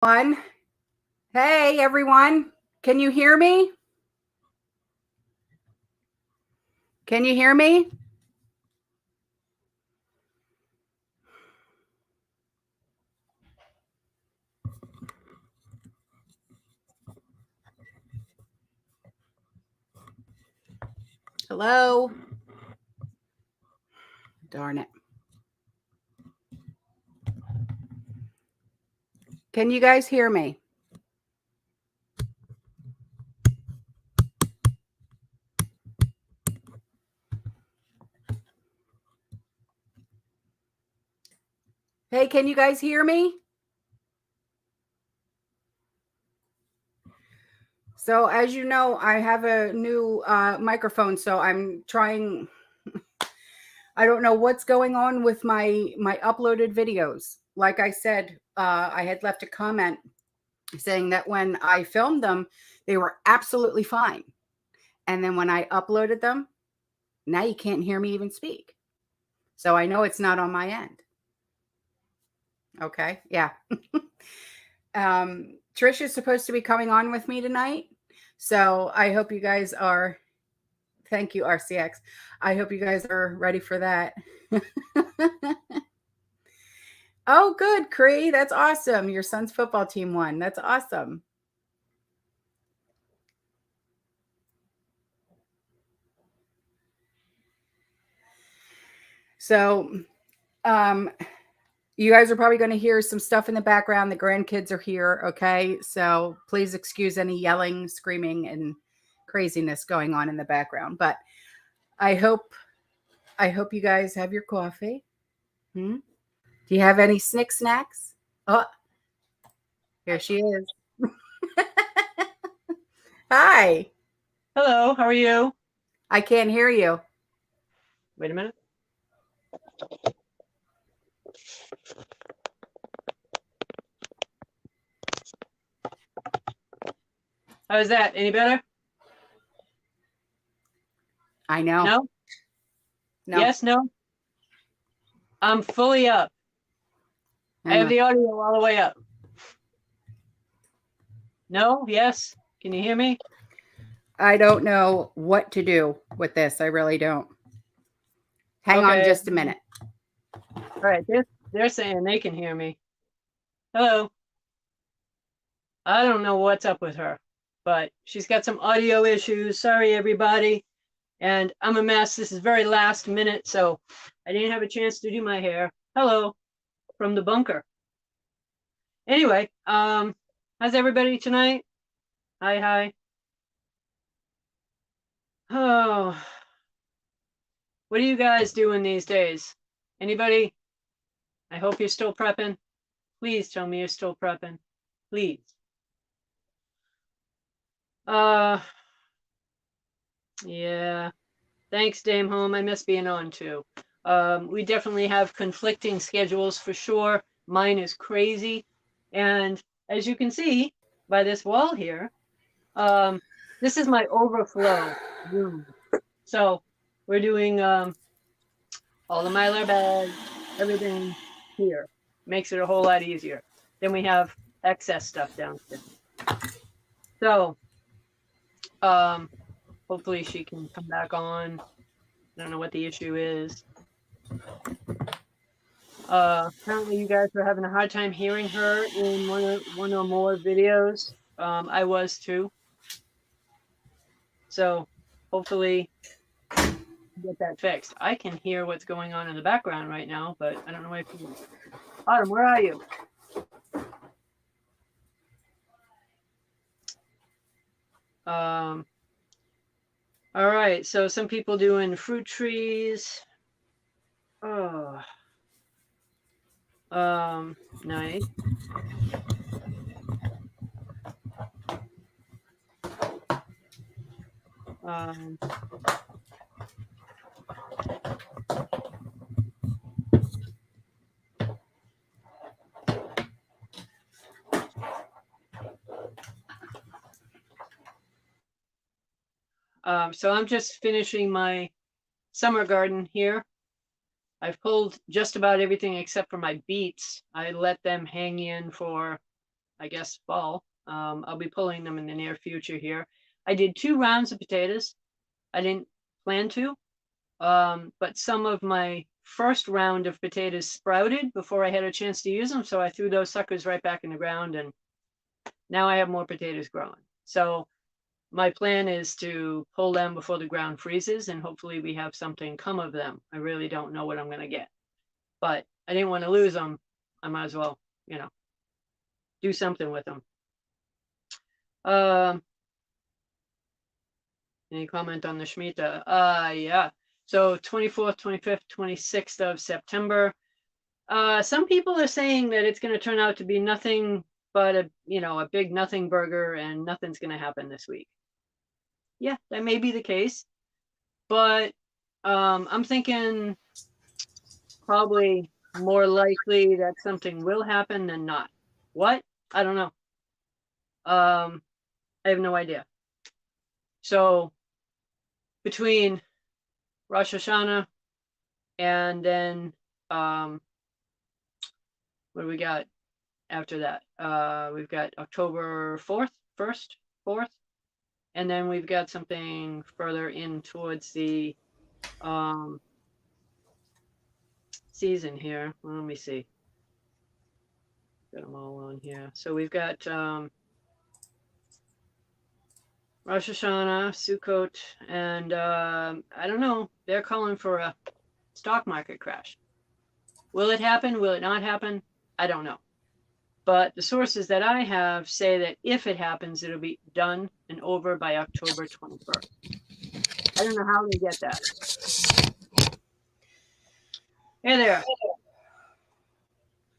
One. Hey, everyone. Can you hear me? Can you hear me? Hello? Darn it. Can you guys hear me? Hey, can you guys hear me? So as you know, I have a new microphone, so I'm trying. I don't know what's going on with my uploaded videos. Like I said, I had left a comment saying that when I filmed them, they were absolutely fine. And then when I uploaded them, now you can't hear me even speak. So I know it's not on my end. Okay. Yeah. Trish is supposed to be coming on with me tonight. So I hope you guys are. Thank you, RCX. I hope you guys are ready for that. Oh, good, Cree. That's awesome. Your son's football team won. That's awesome. So, you guys are probably going to hear some stuff in the background. The grandkids are here. Okay. So please excuse any yelling, screaming, and craziness going on in the background. But I hope you guys have your coffee. Do you have any snacks? Oh, here she is. Hi. Hello, how are you? I can't hear you. Wait a minute. How is that? Any better? I know. No? No. Yes, no? I'm fully up. I have the audio all the way up. No? Yes? Can you hear me? I don't know what to do with this. I really don't. Hang on just a minute. All right, they're saying they can hear me. Hello. I don't know what's up with her, but she's got some audio issues. Sorry, everybody. And I'm a mess. This is very last minute, so I didn't have a chance to do my hair. Hello from the bunker. Anyway, how's everybody tonight? Hi. Oh, what are you guys doing these days? Anybody? I hope you're still prepping. Please tell me you're still prepping. Please. Yeah. Thanks, Dame Home. I miss being on too. We definitely have conflicting schedules for sure. Mine is crazy. And as you can see by this wall here, this is my overflow room. So we're doing all the Mylar bags, everything here. Makes it a whole lot easier. Then we have excess stuff downstairs. So hopefully she can come back on. I don't know what the issue is. Apparently you guys were having a hard time hearing her in one or more videos. I was too. So hopefully get that fixed. I can hear what's going on in the background right now, but I don't know if you. Autumn, where are you? All right, so some people doing fruit trees. Oh, nice. So I'm just finishing my summer garden here. I've pulled just about everything except for my beets. I let them hang in for I guess, fall. I'll be pulling them in the near future here. I did 2 rounds of potatoes. I didn't plan to, but some of my first round of potatoes sprouted before I had a chance to use them, so I threw those suckers right back in the ground, and now I have more potatoes growing. So my plan is to pull them before the ground freezes, and hopefully we have something come of them. I really don't know what I'm going to get, but I didn't want to lose them. I might as well, you know, do something with them. Any comment on the Shemitah? Yeah. So 24th, 25th, 26th of September. Some people are saying that it's going to turn out to be nothing but a big nothing burger, and nothing's going to happen this week. Yeah, that may be the case, but I'm thinking probably more likely that something will happen than not. What? I don't know. I have no idea. So between Rosh Hashanah and then what do we got after that? We've got October 4th, 1st, 4th, and then we've got something further in towards the season here. Well, let me see. Got them all on here. So we've got Rosh Hashanah, Sukkot, and I don't know. They're calling for a stock market crash. Will it happen? Will it not happen? I don't know. But the sources that I have say that if it happens, it'll be done and over by October 21st. I don't know how they get that. Hey there.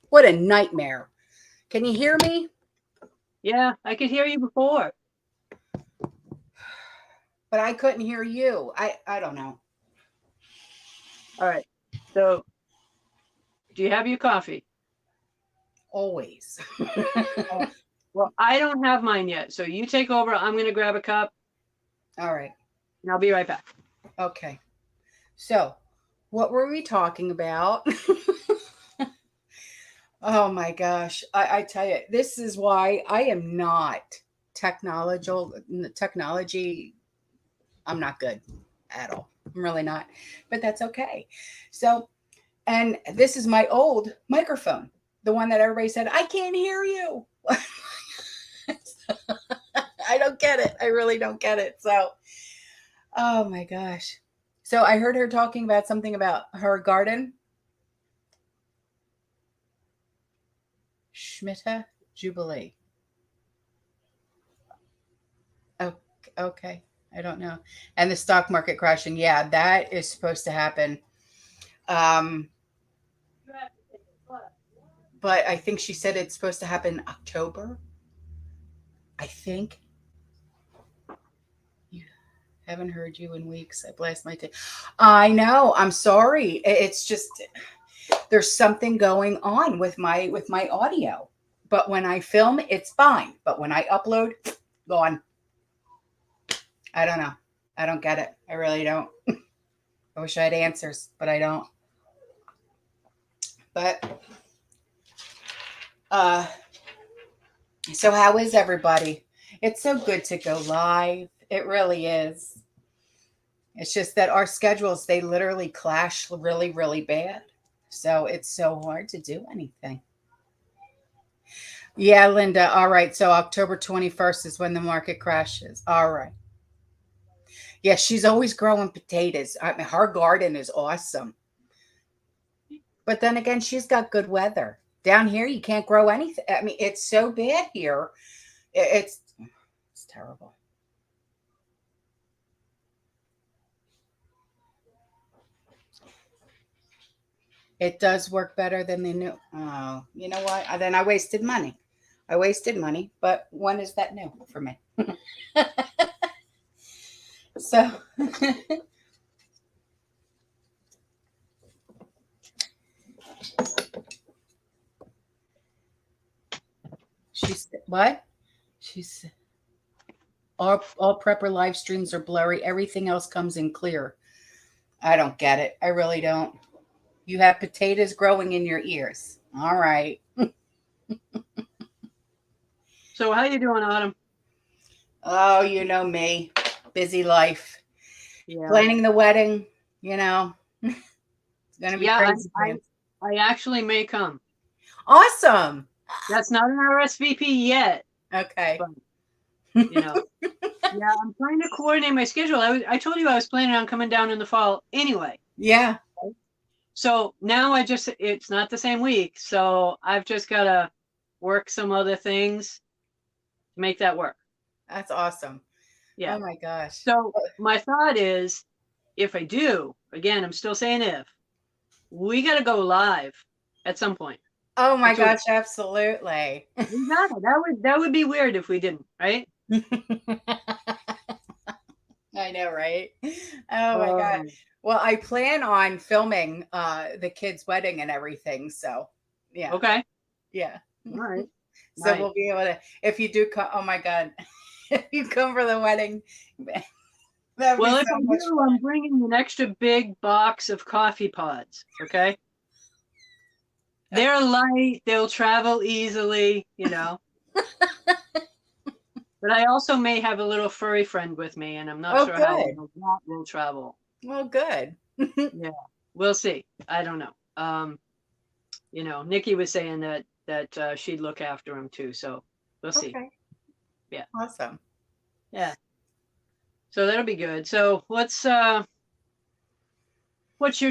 What a nightmare. Can you hear me? Yeah, I could hear you before. But I couldn't hear you. I don't know. All right. So, do you have your coffee? Always. Well, I don't have mine yet. So you take over. I'm going to grab a cup. All right. And I'll be right back. Okay. So, what were we talking about? Oh my gosh. I tell you, this is why I am not technology. I'm not good at all. I'm really not. But that's okay. So, and this is my old microphone, the one that everybody said, I can't hear you. I don't get it. I really don't get it. So, oh my gosh. So I heard her talking about something about her garden. Shemitah Jubilee. Oh, okay. I don't know. And the stock market crashing. Yeah, that is supposed to happen. But I think she said it's supposed to happen October. I think. Haven't heard you in weeks. I blast my tail. I know. I'm sorry. It's just there's something going on with my audio. But when I film, it's fine. But when I upload, gone. I don't know. I don't get it. I really don't. I wish I had answers, but I don't. But so how is everybody? It's so good to go live. It really is. It's just that our schedules, they literally clash really, really bad. So it's so hard to do anything. Yeah, Linda. All right. So October 21st is when the market crashes. All right. Yeah, she's always growing potatoes. I mean, her garden is awesome. But then again, she's got good weather. Down here, you can't grow anything. I mean, it's so bad here. It's terrible. It does work better than they knew. Oh, you know what? Then I wasted money. I wasted money, but when is that new for me? So she's what? She's all prepper live streams are blurry. Everything else comes in clear. I don't get it. I really don't. You have potatoes growing in your ears. All right. So how you doing, Autumn? Oh, you know me. Busy life. Yeah. Planning the wedding, you know. It's gonna be Yeah, crazy. I actually may come. Awesome. That's not an RSVP yet, Okay. but yeah, I'm trying to coordinate my schedule. I told you I was planning on coming down in the fall anyway. Yeah. So now it's not the same week, so I've just gotta work some other things to make that work. That's awesome. Yeah. Oh my gosh. So my thought is, if I do, again, I'm still saying if, we gotta go live at some point. Oh my gosh, absolutely. Exactly. That would be weird if we didn't, right? I know, right? Oh my God. Well, I plan on filming the kids' wedding and everything. So yeah. Okay. Yeah. All right. So Nice. we'll be able to, if you do come, oh my God, if you come for the wedding, that would Well, be if so I much do, fun. I'm bringing an extra big box of coffee pods. Okay. They're light. They'll travel easily, you know. But I also may have a little furry friend with me, and I'm not Oh, sure how good. well that will travel. Well, good. Yeah, we'll see. I don't know. You know, Nikki was saying that she'd look after him too, so we'll see. Okay. Yeah. Awesome. Yeah. So that'll be good. So what's your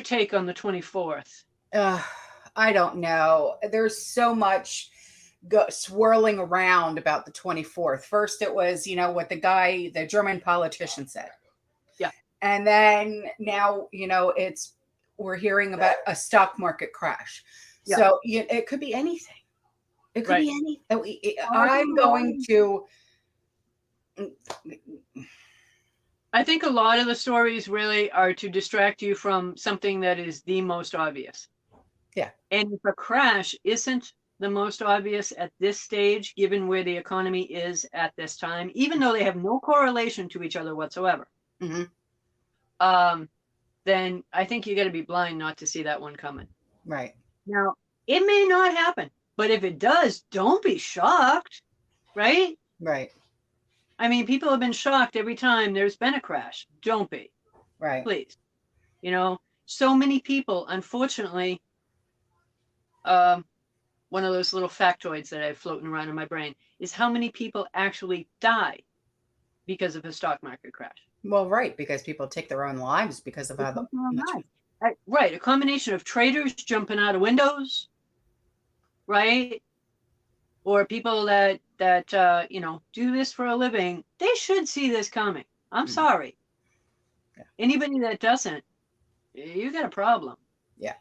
take on the 24th? I don't know. There's so much swirling around about the 24th. First, it was, what the German politician said. Yeah. And then now, we're hearing about a stock market crash. Yeah. So it could be anything. It could Right. be anything. I'm going to. I think a lot of the stories really are to distract you from something that is the most obvious. Yeah. And if a crash isn't the most obvious at this stage, given where the economy is at this time, even though they have no correlation to each other whatsoever, then I think you got to be blind not to see that one coming. Right. Now, it may not happen, but if it does, don't be shocked, right? Right. I mean, people have been shocked every time there's been a crash. Don't be. Right. Please. So many people, unfortunately, one of those little factoids that I have floating around in my brain is how many people actually die because of a stock market crash. Well, right, because people take their own lives because of how much. Right, a combination of traders jumping out of windows, right? Or people that do this for a living. They should see this coming. I'm sorry. Yeah. Anybody that doesn't, you got a problem. Yeah.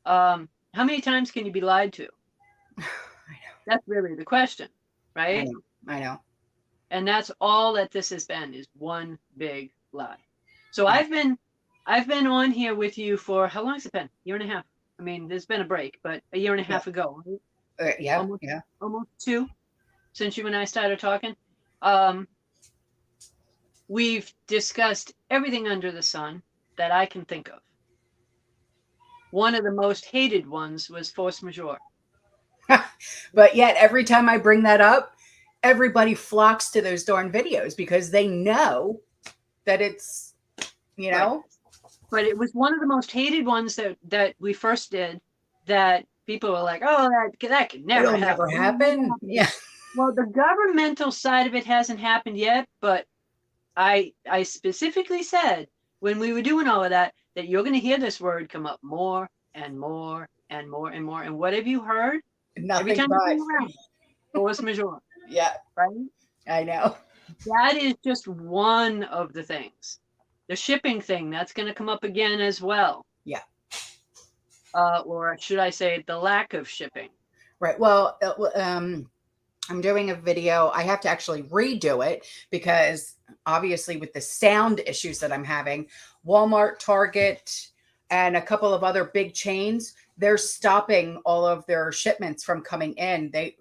How many times can you be lied to? I know. That's really the question, right? I know. And that's all that this has been, is one big lie. So I've been on here with you for, how long has it been? Year and a half. I mean, there's been a break, but a year and a half ago. Yeah. Almost 2 since you and I started talking. We've discussed everything under the sun that I can think of. One of the most hated ones was force majeure. But yet every time I bring that up, everybody flocks to those darn videos because they know that it's, Right. But it was one of the most hated ones that we first did, that people were like, oh, that could never happen. Never happen. Yeah. Well, the governmental side of it hasn't happened yet, but I specifically said when we were doing all of that you're going to hear this word come up more and more and more and more. And what have you heard? Nothing. Every time you come around, force majeure. Yeah. Right? I know. That is just one of the things. The shipping thing, that's going to come up again as well. Yeah. Or should I say the lack of shipping? Right. Well, I'm doing a video. I have to actually redo it because obviously with the sound issues that I'm having, Walmart, Target, and a couple of other big chains, they're stopping all of their shipments from coming in. They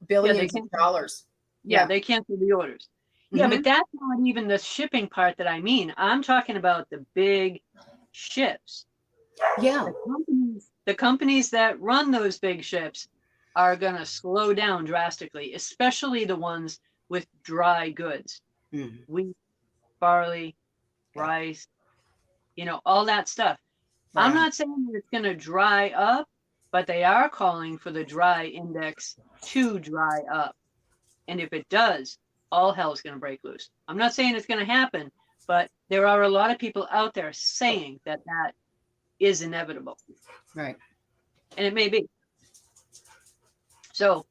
billions of dollars. Yeah, they cancel the orders. Yeah, but that's not even the shipping part that I mean. I'm talking about the big ships. Yeah. The companies that run those big ships are going to slow down drastically, especially the ones with dry goods. Wheat, barley, rice, all that stuff. I'm not saying that it's going to dry up, but they are calling for the dry index to dry up. And if it does, all hell's going to break loose. I'm not saying it's going to happen, but there are a lot of people out there saying that that is inevitable. Right. And it may be. So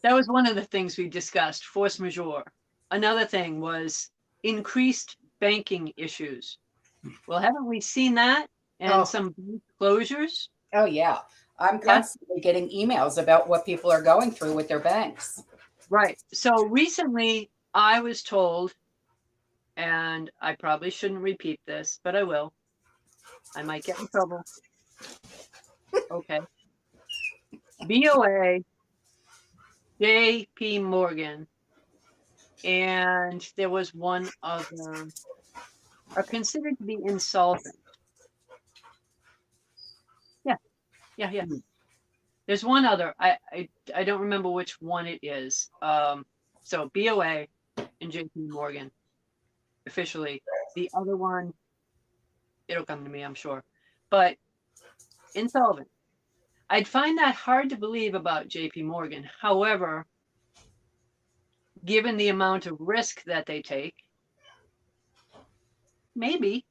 that was one of the things we discussed, force majeure. Another thing was increased banking issues. Well, haven't we seen that and some bank closures? Oh, yeah. I'm constantly getting emails about what people are going through with their banks. Right. So recently I was told, and I probably shouldn't repeat this, but I will. I might get in trouble. Okay. BOA, JP Morgan, and there was one other, are considered to be insolvent. Yeah. There's one other. I don't remember which one it is. So BOA and JP Morgan officially. The other one, it'll come to me, I'm sure. But insolvent. I'd find that hard to believe about JP Morgan. However, given the amount of risk that they take, maybe.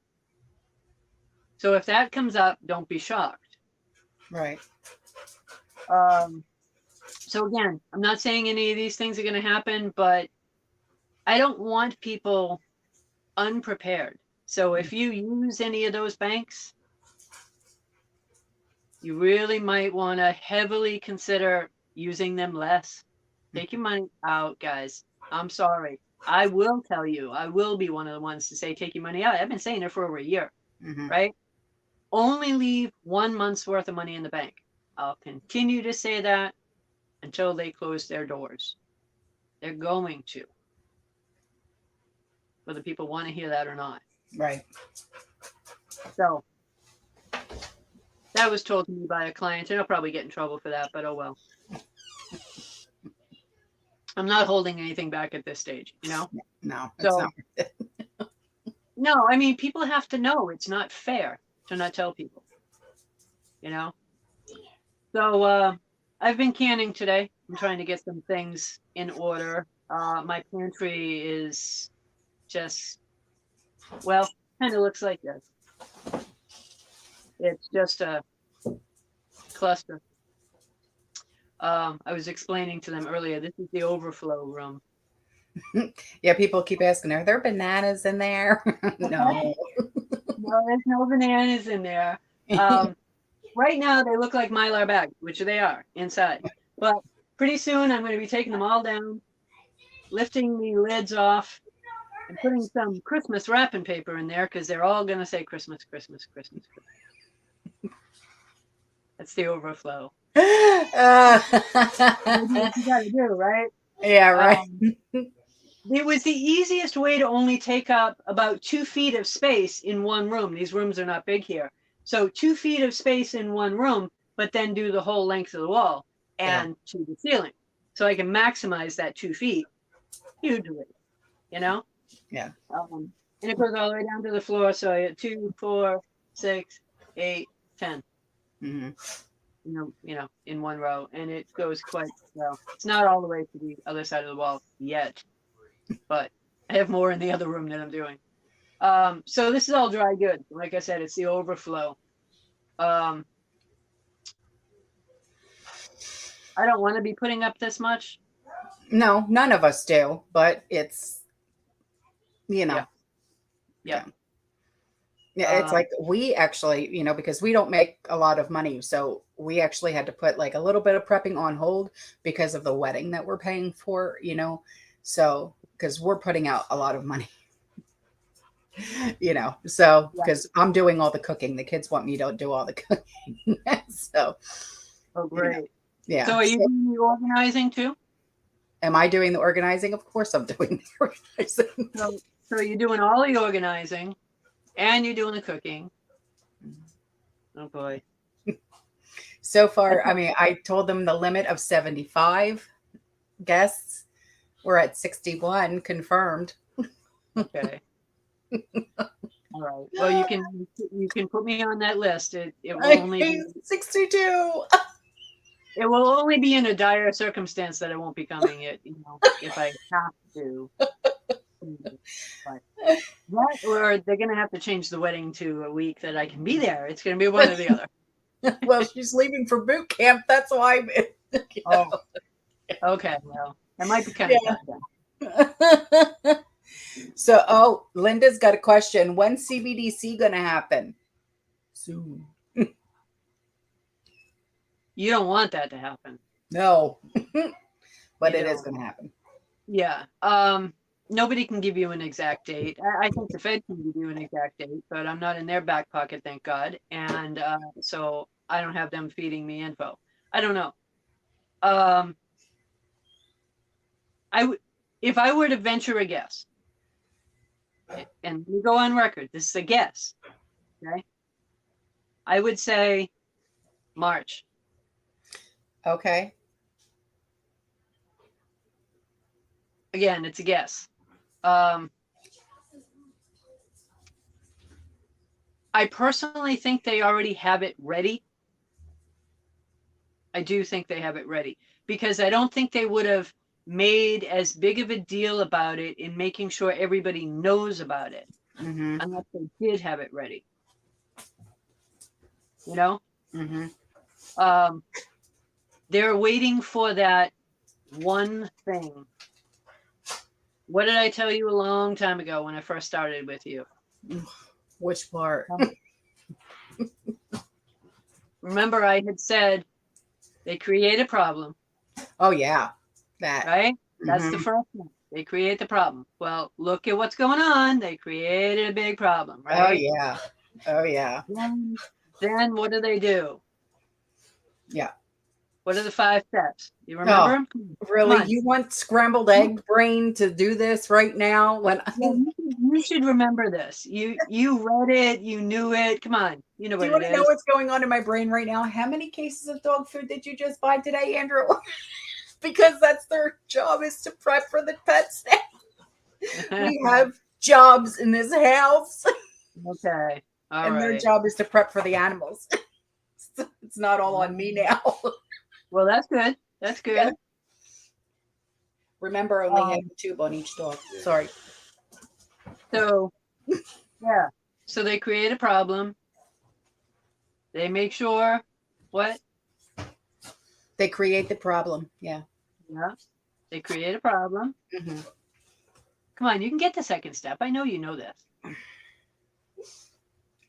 So if that comes up, don't be shocked. Right. So again, I'm not saying any of these things are going to happen, but I don't want people unprepared. So if you use any of those banks, you really might want to heavily consider using them less. Take your money out, guys. I'm sorry. I will tell you, I will be one of the ones to say, take your money out. I've been saying it for over a year, right? Only leave 1 month's worth of money in the bank. I'll continue to say that until they close their doors. They're going to, whether people want to hear that or not. Right. So that was told to me by a client, and I'll probably get in trouble for that, but oh well. I'm not holding anything back at this stage, No, it's so, not. No, I mean, people have to know it's not fair to not tell people, So I've been canning today. I'm trying to get some things in order. My pantry is just, well, kind of looks like this. It's just a cluster. I was explaining to them earlier, this is the overflow room. Yeah, people keep asking, are there bananas in there? No. No, there's no bananas in there. Right now, they look like Mylar bags, which they are inside. But pretty soon, I'm going to be taking them all down, lifting the lids off, and putting some Christmas wrapping paper in there because they're all going to say Christmas, Christmas, Christmas, Christmas. That's the overflow. What you got to do, right? Yeah, right. It was the easiest way to only take up about 2 feet of space in one room. These rooms are not big here. So 2 feet of space in one room, but then do the whole length of the wall and to the ceiling. So I can maximize that 2 feet hugely, Yeah. And it goes all the way down to the floor. So I get 2, 4, 6, 8, 10. In one row, and it goes quite well. It's not all the way to the other side of the wall yet, but I have more in the other room that I'm doing. So this is all dry goods. Like I said, it's the overflow. I don't want to be putting up this much. No, none of us do, but it's, Yeah. Yeah, it's like we actually, because we don't make a lot of money. So we actually had to put like a little bit of prepping on hold because of the wedding that we're paying for, So, because we're putting out a lot of money, so because I'm doing all the cooking. The kids want me to do all the cooking. So, oh, great. Yeah. So are you doing the organizing too? Am I doing the organizing? Of course I'm doing the organizing. So you're doing all the organizing. And you're doing the cooking. Oh boy. So far, I mean, I told them the limit of 75 guests. We're at 61 confirmed. Okay. All right. Well, you can put me on that list. It will only be 62. it will only be in a dire circumstance that I won't be coming. If I have to. But that, or they're gonna have to change the wedding to a week that I can be there. It's gonna be one or the other. Well, she's leaving for boot camp. That's why. Oh, okay. Well, that might be kind of tough then. So, oh, Linda's got a question. When's CBDC going to happen? Soon. You don't want that to happen. No, but You it is don't. going to happen. Yeah. Nobody can give you an exact date. I think the Fed can give you an exact date, but I'm not in their back pocket, thank God. And so I don't have them feeding me info. I don't know. If I were to venture a guess, and we go on record, this is a guess, okay? I would say March. Okay. Again, it's a guess. I personally think they already have it ready. I do think they have it ready because I don't think they would have made as big of a deal about it in making sure everybody knows about it unless they did have it ready. You know? They're waiting for that one thing. What did I tell you a long time ago when I first started with you? Which part? Remember, I had said they create a problem. Oh, yeah. That. Right? That's the first one. They create the problem. Well, look at what's going on. They created a big problem, right? Oh, yeah. Oh, yeah. Then what do? Yeah. What are the 5 steps? You remember them? Really? You want scrambled egg brain to do this right now? When you should remember this. You read it. You knew it. Come on. You know what it is. Do you want to know what's going on in my brain right now? How many cases of dog food did you just buy today, Andrew? Because that's their job, is to prep for the pets now. We have jobs in this house. Okay. All right. Their job is to prep for the animals. It's not all on me now. Well, that's good. That's good. Yeah. Remember, only have a tube on each dog. Sorry. So, yeah. So they create a problem. They make sure what? They create the problem. Yeah. Yeah. They create a problem. Come on, you can get the second step. I know you know this.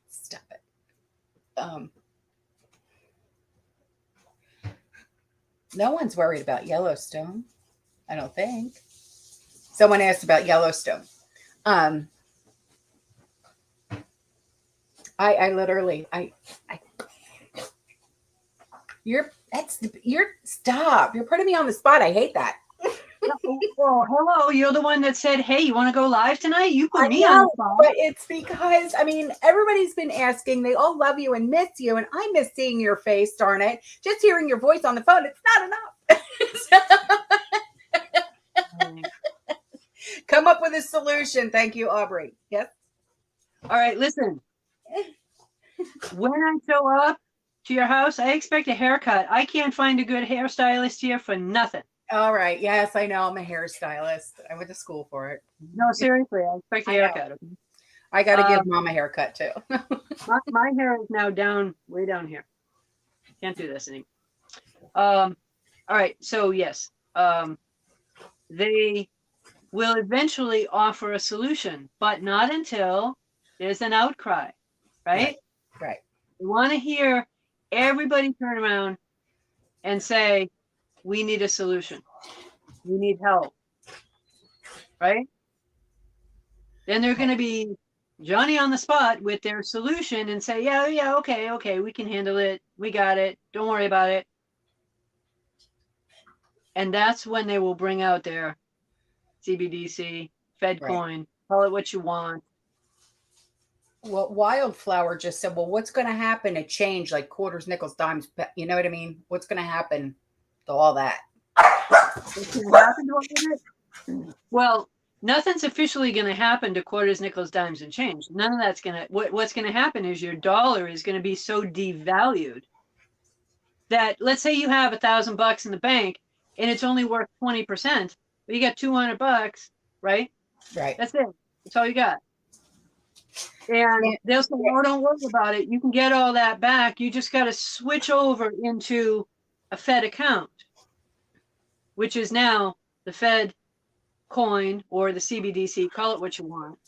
Stop it. No one's worried about Yellowstone, I don't think. Someone asked about Yellowstone. I literally, stop. You're putting me on the spot. I hate that. Well, hello. You're the one that said, hey, you want to go live tonight? You put me on the spot. But it's because, I mean, everybody's been asking. They all love you and miss you. And I miss seeing your face, darn it. Just hearing your voice on the phone, it's not enough. Come up with a solution. Thank you, Aubrey. Yes? All right, listen. When I show up to your house, I expect a haircut. I can't find a good hairstylist here for nothing. All right. Yes, I know. I'm a hairstylist. I went to school for it. No, seriously, I expect a haircut. Okay? I got to give mom a haircut too. my hair is now way down here. Can't do this anymore. All right. So yes, they will eventually offer a solution, but not until there's an outcry, right? Right. We want to hear everybody turn around and say, we need a solution. We need help. Right? Then they're going to be Johnny on the spot with their solution and say, yeah, okay, we can handle it. We got it. Don't worry about it. And that's when they will bring out their CBDC, Fed coin, call it what you want. Well, Wildflower just said, well, what's going to happen to change like quarters, nickels, dimes? You know what I mean? What's going to happen to all that? What's going to happen to all of it? Well, nothing's officially going to happen to quarters, nickels, dimes, and change. None of that's going to, what's going to happen is your dollar is going to be so devalued that, let's say you have $1,000 in the bank and it's only worth 20%, but you got $200, right? Right. That's it. That's all you got. And they'll say, oh, don't worry about it. You can get all that back. You just got to switch over into a Fed account, which is now the Fed coin or the CBDC, call it what you want.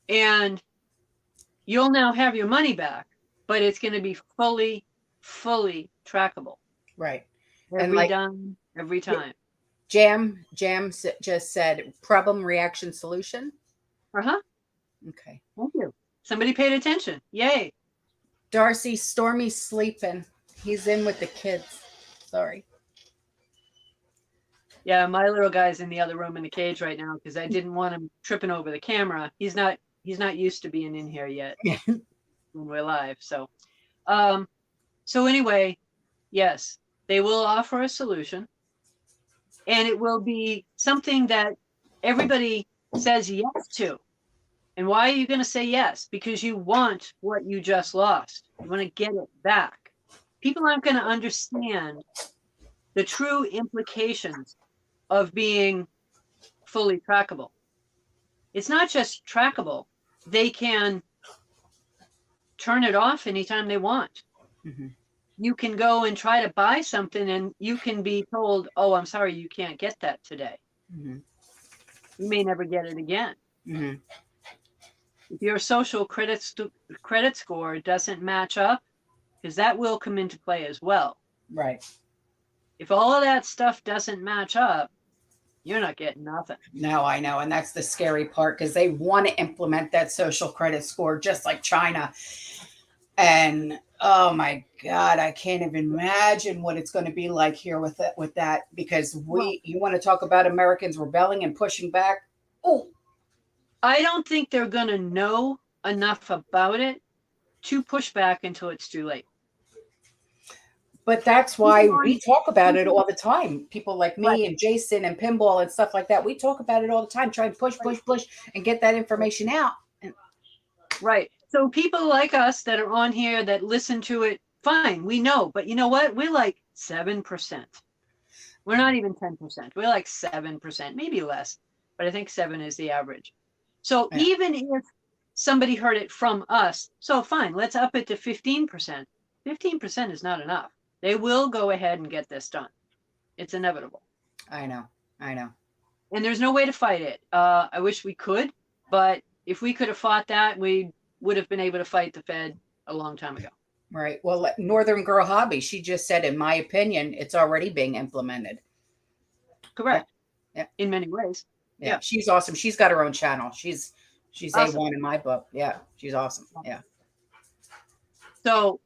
And you'll now have your money back, but it's going to be fully trackable. Right. Every dime, every time. Jam just said problem, reaction, solution. Uh-huh. Okay. Thank you. Somebody paid attention. Yay. Darcy, Stormy's sleeping. He's in with the kids. Sorry. Yeah, my little guy's in the other room in the cage right now because I didn't want him tripping over the camera. He's not used to being in here yet when we're live. So anyway, yes, they will offer a solution, and it will be something that everybody says yes to. And why are you going to say yes? Because you want what you just lost. You want to get it back. People aren't going to understand the true implications of being fully trackable. It's not just trackable. They can turn it off anytime they want. Mm-hmm. You can go and try to buy something and you can be told, oh, I'm sorry, you can't get that today. Mm-hmm. You may never get it again. Mm-hmm. If your social credit score doesn't match up, because that will come into play as well. Right. If all of that stuff doesn't match up, you're not getting nothing. No, I know. And that's the scary part because they want to implement that social credit score just like China. And oh my God, I can't even imagine what it's going to be like here with that because you want to talk about Americans rebelling and pushing back. Oh, I don't think they're going to know enough about it to push back until it's too late. But that's why we talk about it all the time. People like me Right. and Jason and Pinball and stuff like that. We talk about it all the time, try and push and get that information out. Right. So people like us that are on here that listen to it, fine, we know. But you know what? We're like 7%. We're not even 10%. We're like 7%, maybe less. But I think 7 is the average. So even if somebody heard it from us, so fine, let's up it to 15%. 15% is not enough. They will go ahead and get this done. It's inevitable. I know. And there's no way to fight it. I wish we could, but if we could have fought that, we would have been able to fight the Fed a long time ago. Right. Well, Northern Girl Hobby, she just said, in my opinion, it's already being implemented. Correct. Yeah. In many ways. Yeah. She's awesome. She's got her own channel. She's awesome. A1 in my book. Yeah. She's awesome. Yeah. So,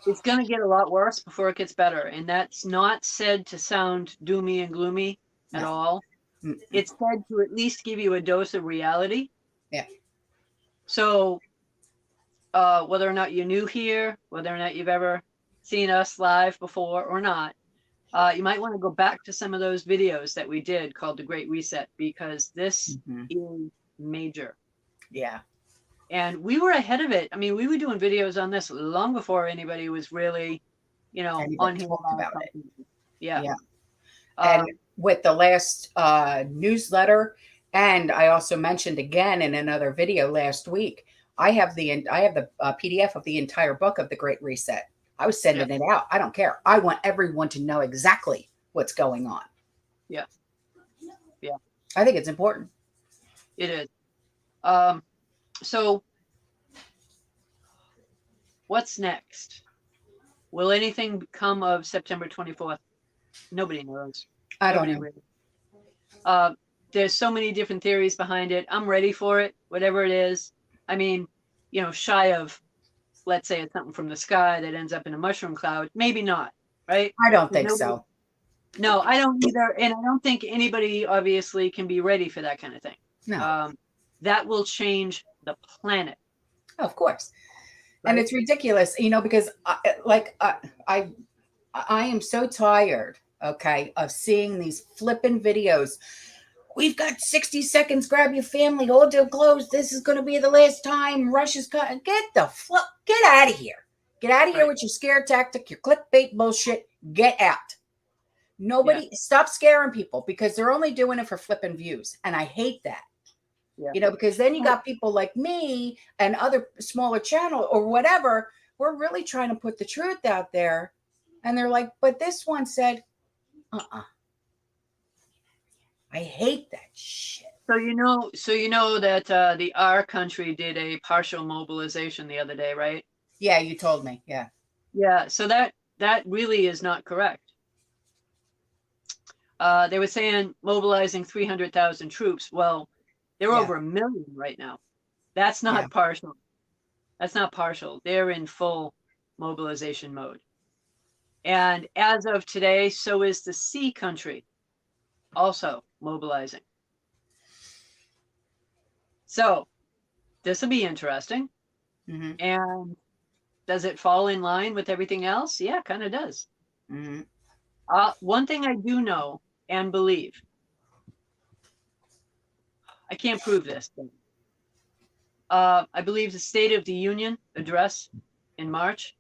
it's going to get a lot worse before it gets better. And that's not said to sound doomy and gloomy at all. Mm-mm. It's said to at least give you a dose of reality. Yeah. So whether or not you're new here, whether or not you've ever seen us live before or not, you might want to go back to some of those videos that we did called The Great Reset, because this is major. Yeah. And we were ahead of it. I mean, we were doing videos on this long before anybody was really, on here about it. Yeah. Yeah. And with the last newsletter, and I also mentioned again in another video last week, I have the PDF of the entire book of The Great Reset. I was sending it out. I don't care. I want everyone to know exactly what's going on. Yeah. Yeah. I think it's important. It is. So what's next? Will anything come of September 24th? Nobody knows. I don't know. There's so many different theories behind it. I'm ready for it, whatever it is. I mean, shy of, let's say it's something from the sky that ends up in a mushroom cloud. Maybe not, right? I don't think so. No, I don't either. And I don't think anybody obviously can be ready for that kind of thing. No. That will change the planet. Of course. Right? And it's ridiculous, because I am so tired, okay, of seeing these flipping videos. We've got 60 seconds. Grab your family. Hold your clothes. This is going to be the last time. Russia's coming. Get out of here. Get out of here Right. with your scare tactic, your clickbait bullshit. Get out. Nobody stop scaring people because they're only doing it for flipping views. And I hate that. Yeah. Because then you got people like me and other smaller channel or whatever. We're really trying to put the truth out there. And they're like, but this one said, I hate that shit. So you know that the Our Country did a partial mobilization the other day, right? Yeah, you told me. Yeah. Yeah. So that really is not correct. They were saying mobilizing 300,000 troops. Well, they're over 1 million right now. That's not partial. That's not partial. They're in full mobilization mode. And as of today, so is the Sea Country also mobilizing. So this will be interesting. Mm-hmm. And does it fall in line with everything else? Yeah, it kind of does. Mm-hmm. One thing I do know and believe, I can't prove this. I believe the State of the Union address in March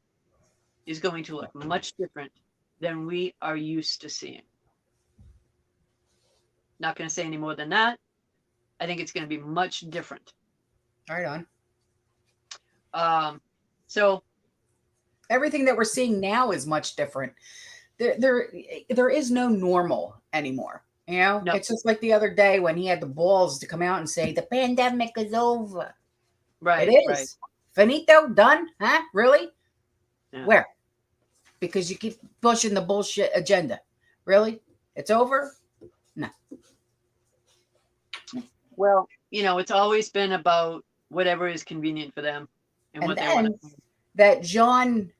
is going to look much different than we are used to seeing. Not going to say any more than that. I think it's going to be much different. Right on. So everything that we're seeing now is much different. There is no normal anymore. No. It's just like the other day when he had the balls to come out and say the pandemic is over. Right. It is. Right. Finito, done? Huh? Really? Yeah. Where? Because you keep pushing the bullshit agenda. Really? It's over? No. Well, it's always been about whatever is convenient for them and what they want. That Jean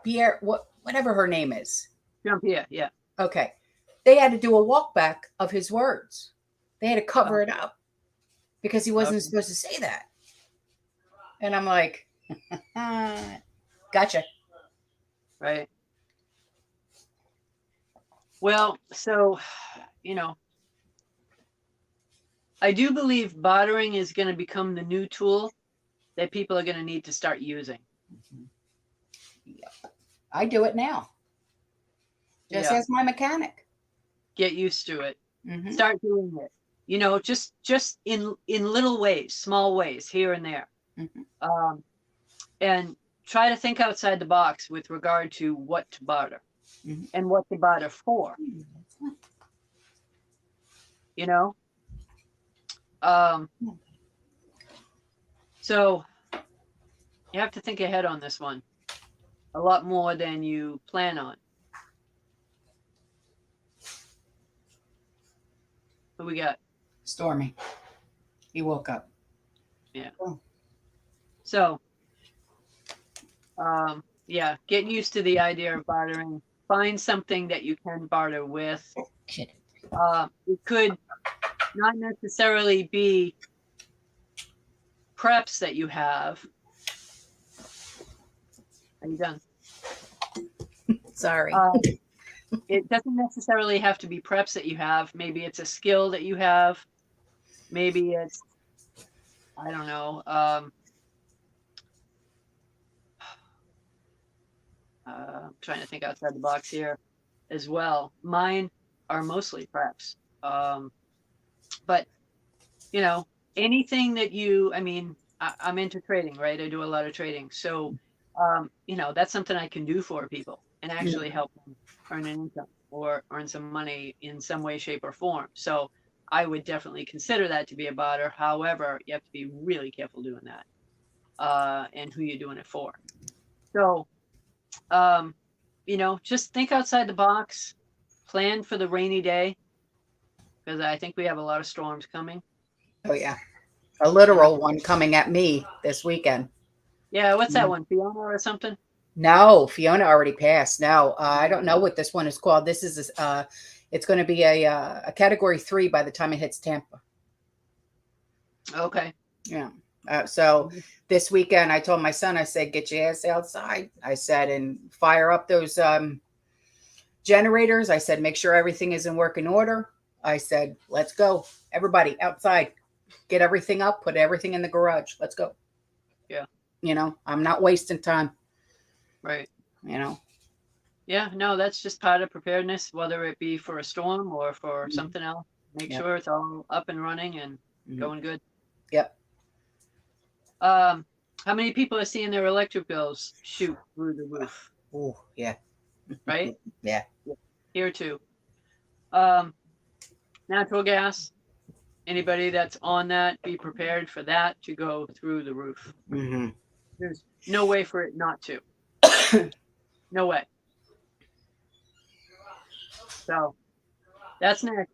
Pierre, whatever her name is. Jean Pierre, yeah. Okay. They had to do a walk back of his words. They had to cover it up because he wasn't supposed to say that. And I'm like, gotcha. Right. Well, so, I do believe bartering is going to become the new tool that people are going to need to start using. Yep. I do it now. Just as my mechanic. Get used to it. Mm-hmm. Start doing it. Just in little ways, small ways here and there. Mm-hmm. And try to think outside the box with regard to what to barter and what to barter for. So you have to think ahead on this one a lot more than you plan on. What we got? Stormy. He woke up. Yeah. Oh. So, get used to the idea of bartering. Find something that you can barter with. It could not necessarily be preps that you have. Are you done? Sorry. It doesn't necessarily have to be preps that you have. Maybe it's a skill that you have. Maybe it's, I don't know. I'm trying to think outside the box here as well. Mine are mostly preps. But, anything that I'm into trading, right? I do a lot of trading. So, that's something I can do for people and actually help them earn an income or earn some money in some way, shape, or form. So I would definitely consider that to be a barter. However, you have to be really careful doing that and who you're doing it for. So, just think outside the box, plan for the rainy day, because I think we have a lot of storms coming. Oh, yeah. A literal one coming at me this weekend. Yeah, what's that one? Fiona or something? No, Fiona already passed. No, I don't know what this one is called. This is it's going to be a category 3 by the time it hits Tampa. Okay. Yeah. So this weekend, I told my son, I said, get your ass outside. I said, and fire up those generators. I said, make sure everything is in working order. I said, let's go. Everybody outside, get everything up, put everything in the garage. Let's go. Yeah. You know, I'm not wasting time. Right. You know, Yeah, no, that's just part of preparedness, whether it be for a storm or for Mhm. something else. Make Yep. sure it's all up and running and Mhm. going good. Yep. How many people are seeing their electric bills shoot through the roof? Oh, yeah. Right? Yeah. Here too. Natural gas. Anybody that's on that, be prepared for that to go through the roof. Mm-hmm. There's no way for it not to. No way. So that's next.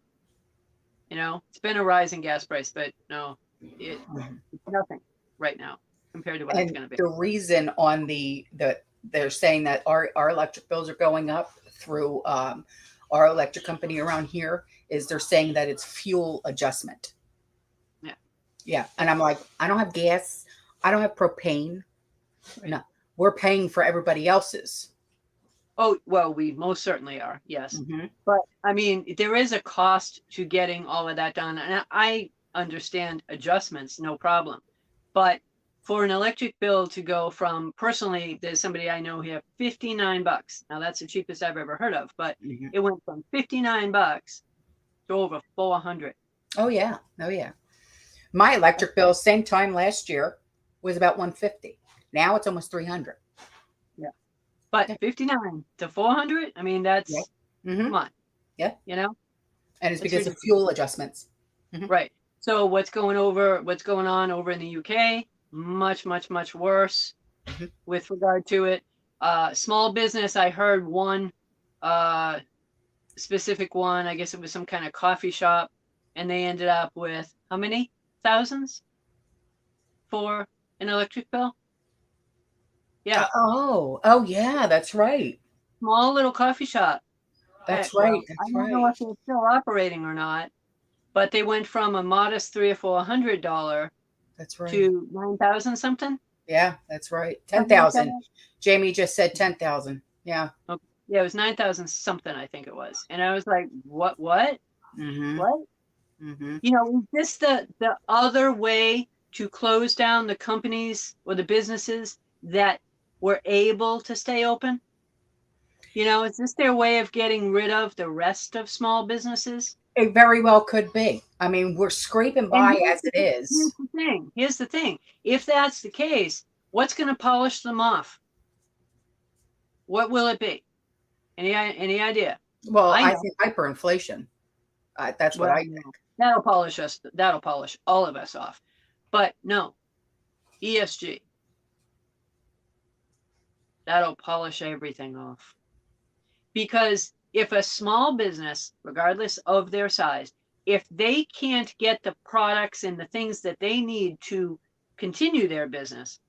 You know, it's been a rising gas price, but no, it's nothing right now compared to what it's And going to be. the reason on the they're saying that our electric bills are going up through our electric company around here is they're saying that it's fuel adjustment. Yeah. Yeah. And I'm like, I don't have gas. I don't have propane. Right. No, we're paying for everybody else's. Oh, well, we most certainly are. Yes. Mm-hmm. But I mean, there is a cost to getting all of that done. And I understand adjustments, no problem. But for an electric bill to go from, personally, there's somebody I know here, $59. Now that's the cheapest I've ever heard of, but Mm-hmm. it went from $59 to over 400. Oh yeah. Oh yeah. My electric bill, same time last year, was about 150. Now it's almost 300. Yeah. But Yeah. 59 to 400, I mean, Yeah. that's, Mm-hmm. come on, Yeah. you know, And it's it's because of ridiculous. fuel adjustments. Mm-hmm. Right. So what's going on over in the UK? Much, much, much worse Mm-hmm. with regard to it. Small business, I heard one uh, specific one. I guess it was some kind of coffee shop, and they ended up with how many thousands for an electric bill? Yeah, Oh yeah, that's right. small little coffee shop. That's right. Well, I That's don't know right. if they're still operating or not, but they went from a modest $300 or $400 That's right. to 9,000 something. Yeah, that's right. Something like 10,000. that. Jamie just said 10,000. Yeah. Okay. Yeah, it was 9,000 something, I think it was. And I was like, what? Mm-hmm. What? Mm-hmm. You know, is this the other way to close down the companies or the businesses that were able to stay open? You know, is this their way of getting rid of the rest of small businesses? It very well could be. I mean, we're scraping And by as it is. here's the thing. Here's the thing. If that's the case, what's going to polish them off? What will it be? Any idea? Well, I I know. think hyperinflation. That's what Well, I no. think. That'll polish us. That'll polish all of us off. But no, ESG. That'll polish everything off. Because if a small business, regardless of their size, if they can't get the products and the things that they need to continue their business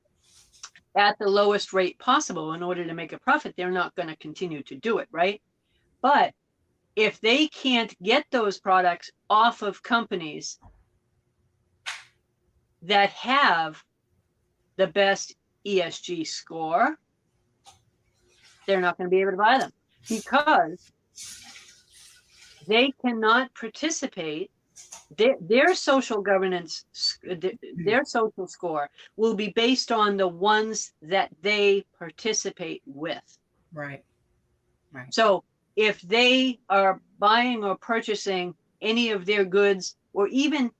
at the lowest rate possible in order to make a profit, they're not going to continue to do it, right? But if they can't get those products off of companies that have the best ESG score, they're not going to be able to buy them because they cannot participate. Their social governance, their social score will be based on the ones that they participate with. Right. Right. So if they are buying or purchasing any of their goods, or even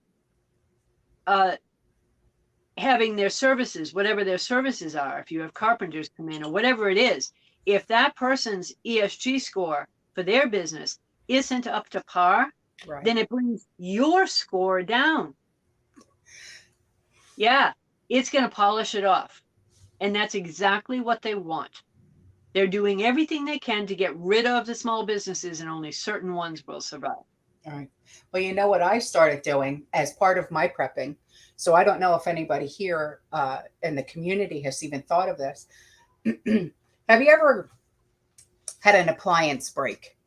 having their services, whatever their services are, if you have carpenters come in or whatever it is, if that person's ESG score for their business isn't up to par, Right. then it brings your score down. Yeah, it's going to polish it off. And that's exactly what they want. They're doing everything they can to get rid of the small businesses, and only certain ones will survive. All right. Well, you know what I started doing as part of my prepping. So I don't know if anybody here in the community has even thought of this. Have you ever had an appliance break?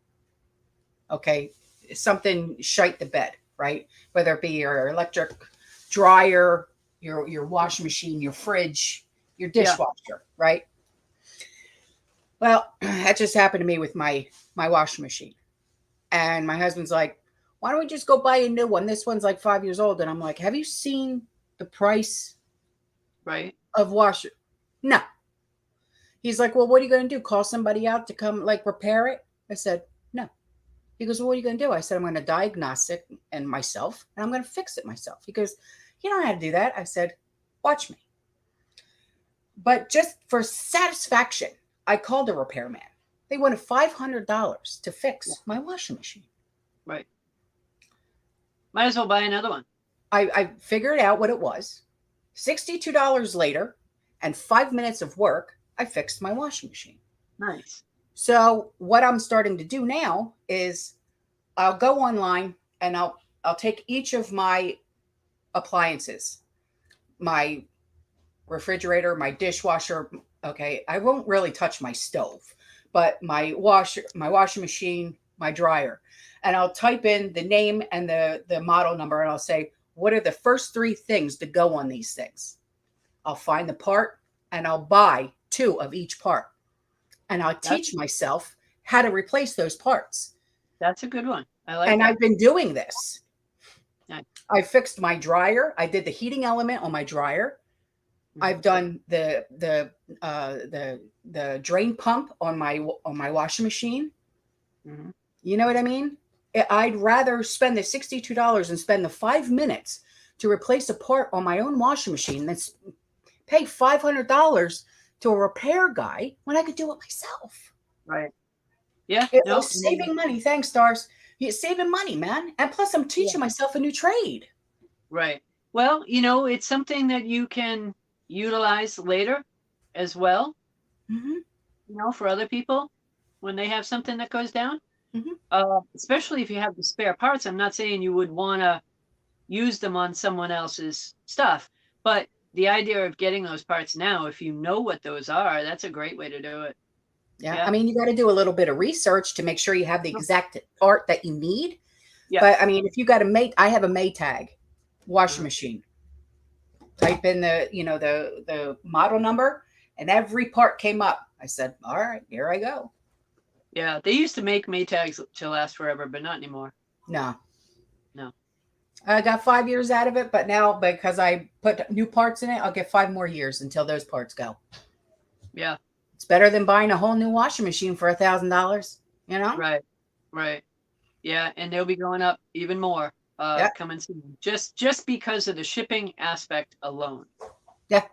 Okay. Something shite the bed, right? Whether it be your electric dryer, your washing machine, your fridge, your dishwasher, right? Well, that just happened to me with my washing machine. And my husband's like, why don't we just go buy a new one? This one's like 5 years old. And I'm like, have you seen the price of washer? No. He's like, well, what are you going to do? Call somebody out to come like repair it? I said, no. He goes, well, what are you going to do? I said, I'm going to diagnose it and myself, and I'm going to fix it myself. He goes, you don't know how to do that. I said, watch me. But just for satisfaction, I called a repairman. They wanted $500 to fix my washing machine. Right. Might as well buy another one. I figured out what it was. $62 later and 5 minutes of work, I fixed my washing machine. Nice. So what I'm starting to do now is I'll go online and I'll take each of my appliances, my refrigerator, my dishwasher. Okay, I won't really touch my stove, but my washing machine, my dryer, and I'll type in the name and the model number, and I'll say, what are the first 3 things to go on these things? I'll find the part and I'll buy 2 of each part, and I'll teach myself how to replace those parts. That's a good one. I like and that. I've been doing this. Nice. I fixed my dryer. I did the heating element on my dryer. I've done the drain pump on my washing machine. You know what I mean? I'd rather spend the $62 and spend the 5 minutes to replace a part on my own washing machine than pay $500 to a repair guy when I could do it myself. Right. Yeah. It was saving money. Thanks, Stars. You're saving money, man. And plus, I'm teaching myself a new trade. Right. Well, you know, it's something that you can utilize later as well. You know, for other people when they have something that goes down. Especially if you have the spare parts. I'm not saying you would want to use them on someone else's stuff, but the idea of getting those parts now, if you know what those are, that's a great way to do it. Yeah. I mean, you got to do a little bit of research to make sure you have the exact part that you need. Yeah. But I mean, if you got I have a Maytag washing machine. Type in the model number and every part came up. I said, all right, here I go. Yeah. They used to make Maytags to last forever, but not anymore. No. No. I got 5 years out of it, but now because I put new parts in it, I'll get 5 more years until those parts go. Yeah. It's better than buying a whole new washing machine for $1,000, you know? Right. Right. Yeah. And they'll be going up even more coming soon. Just because of the shipping aspect alone. Yeah.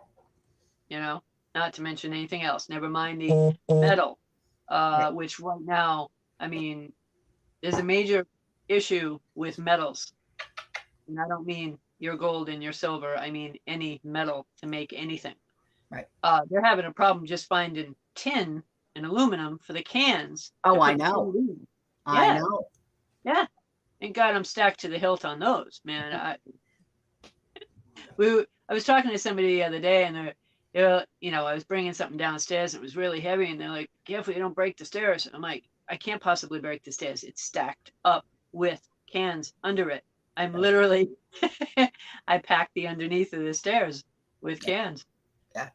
You know, not to mention anything else. Never mind the metal, which right now, I mean, there's a major issue with metals. And I don't mean your gold and your silver. I mean any metal to make anything. Right. They're having a problem just finding tin and aluminum for the cans. Oh, I know. I know. Yeah. And God, I'm stacked to the hilt on those, man. I was talking to somebody the other day, and you know, I was bringing something downstairs. And it was really heavy, and they're like, "Careful, you don't break the stairs." I'm like, "I can't possibly break the stairs. It's stacked up with cans under it. I'm literally, I packed the underneath of the stairs with cans." Yeah.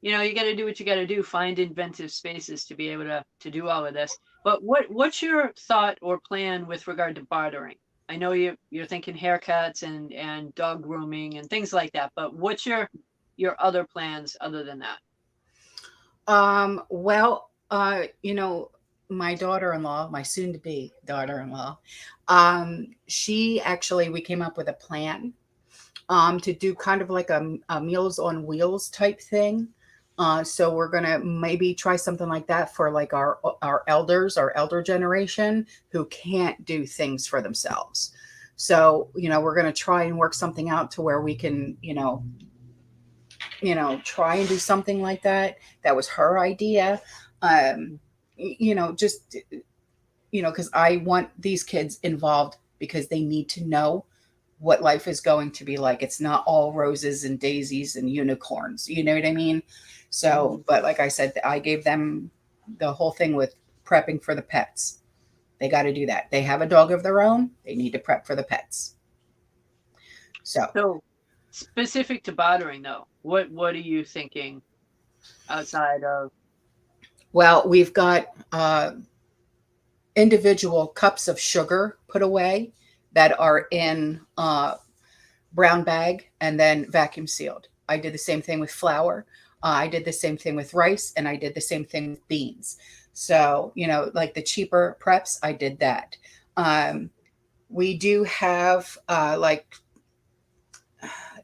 You know, you got to do what you got to do. Find inventive spaces to be able to do all of this. But what's your thought or plan with regard to bartering? I know you're thinking haircuts and dog grooming and things like that. But what's your other plans other than that? Well, you know, my daughter-in-law, my soon-to-be daughter-in-law, we came up with a plan to do kind of like a Meals on Wheels type thing. So we're going to maybe try something like that for like our elders, our elder generation who can't do things for themselves. So, you know, we're going to try and work something out to where we can, you know, try and do something like that. That was her idea. You know, just, you know, because I want these kids involved because they need to know what life is going to be like. It's not all roses and daisies and unicorns. You know what I mean? So, but like I said, I gave them the whole thing with prepping for the pets. They got to do that. They have a dog of their own. They need to prep for the pets. So specific to bartering though, what are you thinking outside of? Well, we've got individual cups of sugar put away that are in brown bag and then vacuum sealed. I did the same thing with flour. I did the same thing with rice, and I did the same thing with beans. So, you know, like the cheaper preps, I did that. We do have like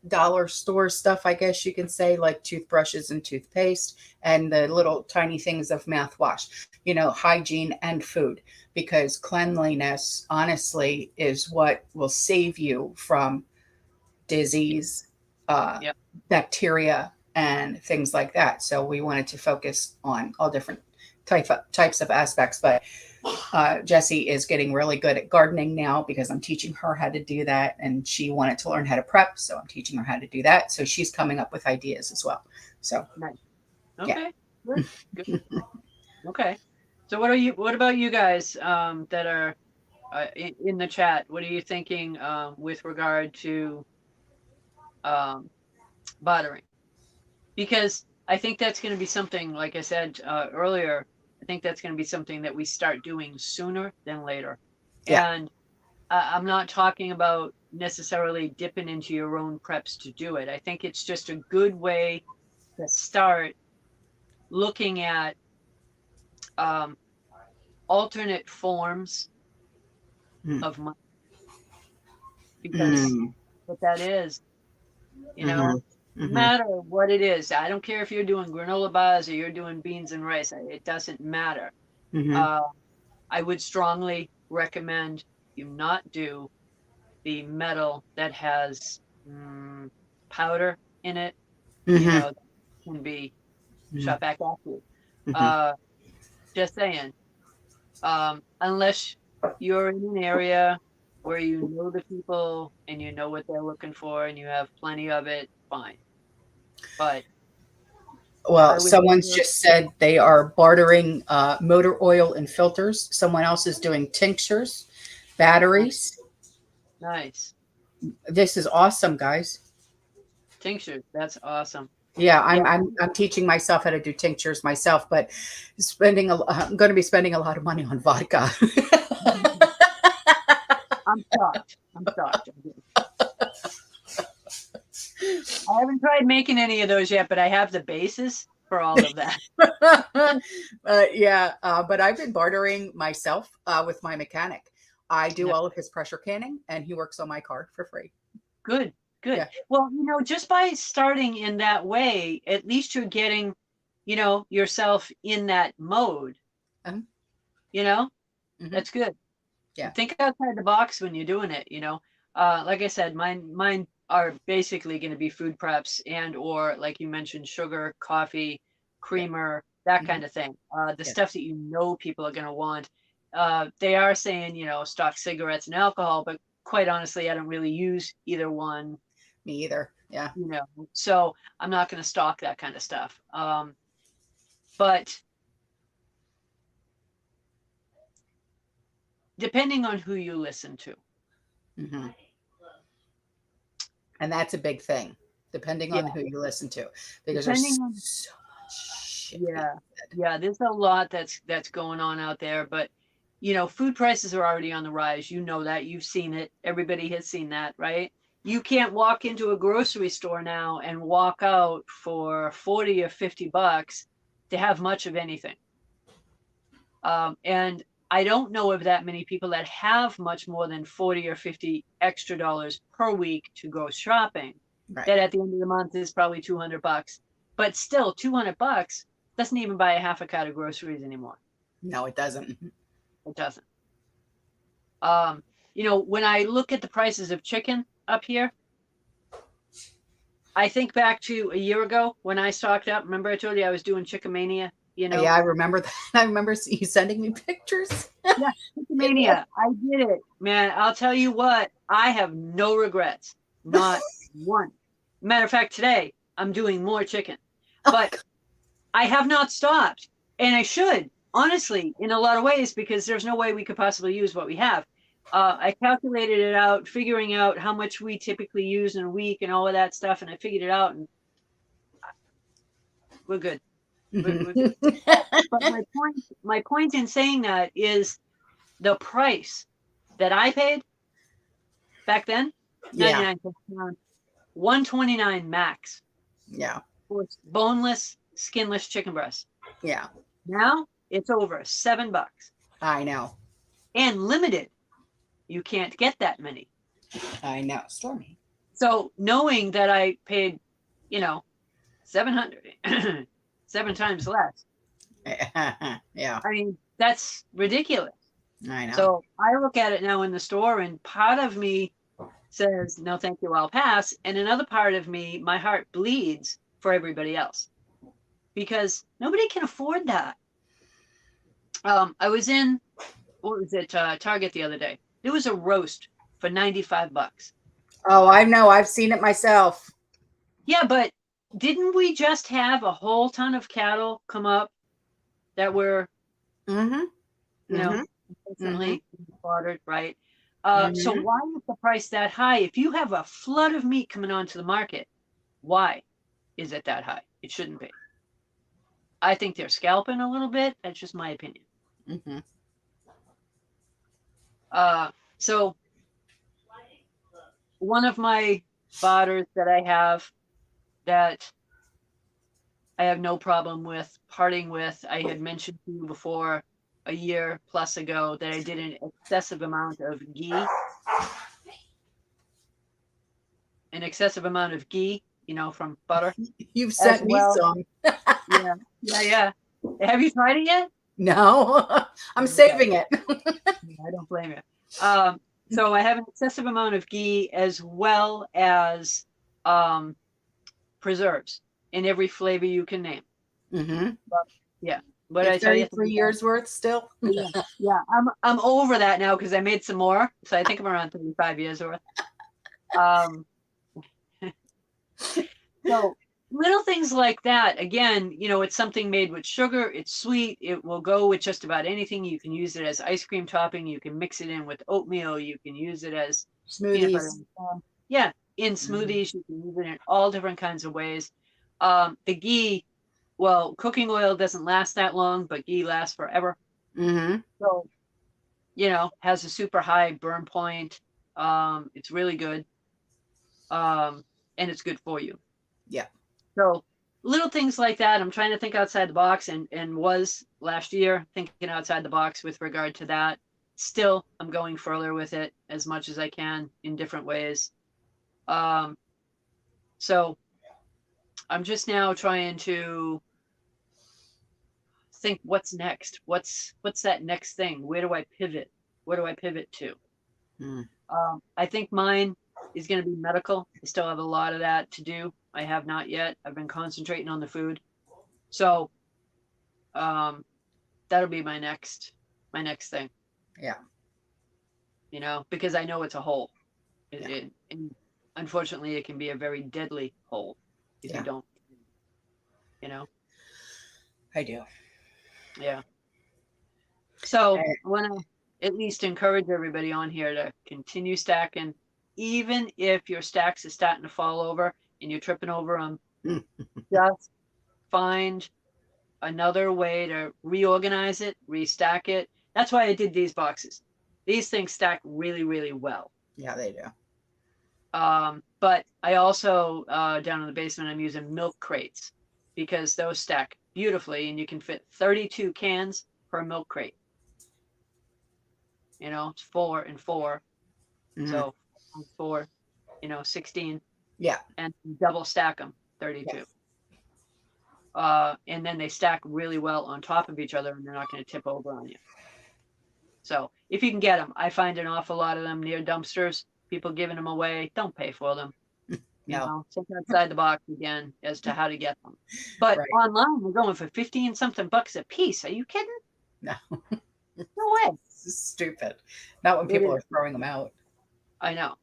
dollar store stuff, I guess you can say, like toothbrushes and toothpaste and the little tiny things of mouthwash, you know, hygiene and food, because cleanliness, honestly, is what will save you from disease, Yep. bacteria, and things like that. So we wanted to focus on all different types of aspects. But Jessie is getting really good at gardening now because I'm teaching her how to do that, and she wanted to learn how to prep, so I'm teaching her how to do that. So she's coming up with ideas as well. So Nice. yeah. Okay. Good. Okay. So what about you guys that are in the chat? What are you thinking with regard to bartering? Because I think that's going to be something, like I said earlier, I think that's going to be something that we start doing sooner than later. Yeah. And I'm not talking about necessarily dipping into your own preps to do it. I think it's just a good way to start looking at alternate forms of money. Because what that is, you know, no matter what it is, I don't care if you're doing granola bars or you're doing beans and rice, it doesn't matter. I would strongly recommend you not do the metal that has powder in it, you know, that can be shot back at you. Just saying, unless you're in an area where you know the people and you know what they're looking for and you have plenty of it, fine. But well, someone's just said they are bartering motor oil and filters. Someone else is doing tinctures, batteries. Nice. This is awesome, guys. Tinctures, that's awesome. Yeah, I'm teaching myself how to do tinctures myself, but I'm going to be spending a lot of money on vodka. I'm shocked. I haven't tried making any of those yet, but I have the basis for all of that. But I've been bartering myself with my mechanic. I do all of his pressure canning, and he works on my car for free. Good. Yeah. Well, you know, just by starting in that way, at least you're getting, you know, yourself in that mode. You know, that's good. Yeah. Think outside the box when you're doing it, you know. Like I said, mine are basically going to be food preps and or, like you mentioned, sugar, coffee, creamer, that kind of thing. The stuff that you know people are going to want. They are saying, you know, stock cigarettes and alcohol, but quite honestly, I don't really use either one. Me either. Yeah. You know, so I'm not going to stock that kind of stuff. But depending on who you listen to. And that's a big thing, depending on who you listen to, because there's so much shit. Yeah, there's a lot that's going on out there, but you know, food prices are already on the rise. You know that. You've seen it. Everybody has seen that, right? You can't walk into a grocery store now and walk out for 40 or 50 bucks to have much of anything. And I don't know of that many people that have much more than 40 or 50 extra dollars per week to go shopping. That at the end of the month is probably 200 bucks. But still, 200 bucks doesn't even buy a half a cart of groceries anymore. No, it doesn't. It doesn't. You know, when I look at the prices of chicken up here, I think back to a year ago when I stocked up. Remember I told you I was doing Chicken Mania? You know? Yeah, I remember that. I remember you sending me pictures. Yeah, Chicken Mania. I did it, man. I'll tell you what, I have no regrets. Not one. Matter of fact, today I'm doing more chicken. But I have not stopped. And I should, honestly, in a lot of ways, because there's no way we could possibly use what we have. I calculated it out, figuring out how much we typically use in a week and all of that stuff, and I figured it out, and we're good. We're good. But my point in saying that is the price that I paid back then, Yeah. 99 cents a pound, $129 max Yeah. for boneless, skinless chicken breast. Yeah. Now it's over $7 I know. and limited. You can't get that many. I know. Stormy. So knowing that I paid, you know, 700, 7 times less. Yeah. I mean, that's ridiculous. I know. So I look at it now in the store, and part of me says, no, thank you, I'll pass. And another part of me, my heart bleeds for everybody else because nobody can afford that. I was in, what was it, Target the other day. There was a roast for $95. Oh, I know. I've seen it myself. Yeah, but didn't we just have a whole ton of cattle come up that were, Mm-hmm. you know, unfortunately slaughtered, right? So why is the price that high? If you have a flood of meat coming onto the market, why is it that high? It shouldn't be. I think they're scalping a little bit. That's just my opinion. Mm-hmm. So one of my botters that I have that I have no problem with parting with, I had mentioned to you before a year plus ago that I did an excessive amount of ghee. An excessive amount of ghee, you know, from butter. You've sent me some. Yeah. Have you tried it yet? No, I'm saving it. I don't blame you. So I have an excessive amount of ghee as well as preserves in every flavor you can name. Mm-hmm. Yeah. But I tell you, 33 years worth still. yeah. I'm over that now because I made some more. So I think I'm around 35 years worth. So little things like that. Again, you know, it's something made with sugar. It's sweet. It will go with just about anything. You can use it as ice cream topping. You can mix it in with oatmeal. You can use it as peanut butter Smoothies. and jam. Yeah, in smoothies. You can use it in all different kinds of ways. The ghee, well, cooking oil doesn't last that long, but ghee lasts forever. Mm-hmm. So, you know, has a super high burn point. It's really good. And it's good for you. Yeah. So little things like that. I'm trying to think outside the box and was last year thinking outside the box with regard to that. Still, I'm going further with it as much as I can in different ways. So I'm just now trying to think what's next. What's that next thing? Where do I pivot? What do I pivot to? I think mine is going to be medical. I still have a lot of that to do. I have not yet. I've been concentrating on the food. So that'll be my next thing. Yeah. You know, because I know it's a hole. And unfortunately, it can be a very deadly hole if you don't, you know. I do. Yeah. So I want to at least encourage everybody on here to continue stacking, even if your stacks are starting to fall over and you're tripping over them. Just find another way to reorganize it, restack it. That's why I did these boxes. These things stack really, really well. Yeah, they do. But I also, down in the basement, I'm using milk crates because those stack beautifully and you can fit 32 cans per milk crate. You know, it's 4 and 4. So 4, 16. Yeah. And double stack them, 32. Yes. And then they stack really well on top of each other and they're not going to tip over on you. So if you can get them, I find an awful lot of them near dumpsters, people giving them away. Don't pay for them. You know, think outside the box again as to how to get them. But online, we're going for 15 something bucks a piece. Are you kidding? No. No way. This is stupid. Not when people are throwing them out. I know.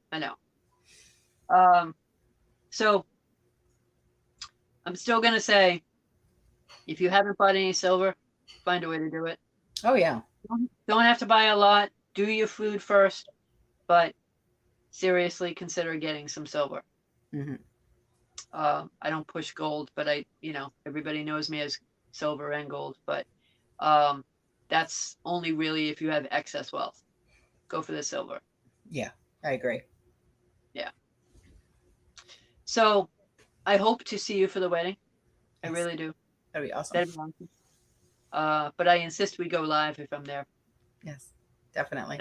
So I'm still going to say, if you haven't bought any silver, find a way to do it. Oh, yeah. Don't have to buy a lot. Do your food first. but seriously consider getting some silver. Mhm. I don't push gold, but everybody knows me as silver and gold, but that's only really if you have excess wealth. Go for the silver. Yeah, I agree. Yeah. So I hope to see you for the wedding. I Yes. really do. That'd be awesome. That'd be awesome. But I insist we go live if I'm there. Yes, definitely.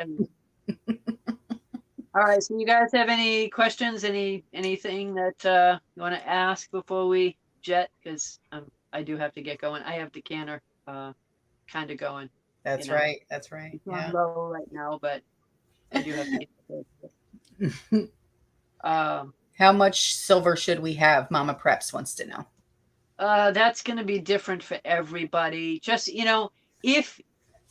All right. So you guys have any questions? Anything that you want to ask before we jet? Because I do have to get going. I have the canner kind of going. That's right. That's right. It's Yeah. on low right now, but I do have to get. How much silver should we have? Mama Preps wants to know. That's going to be different for everybody. Just,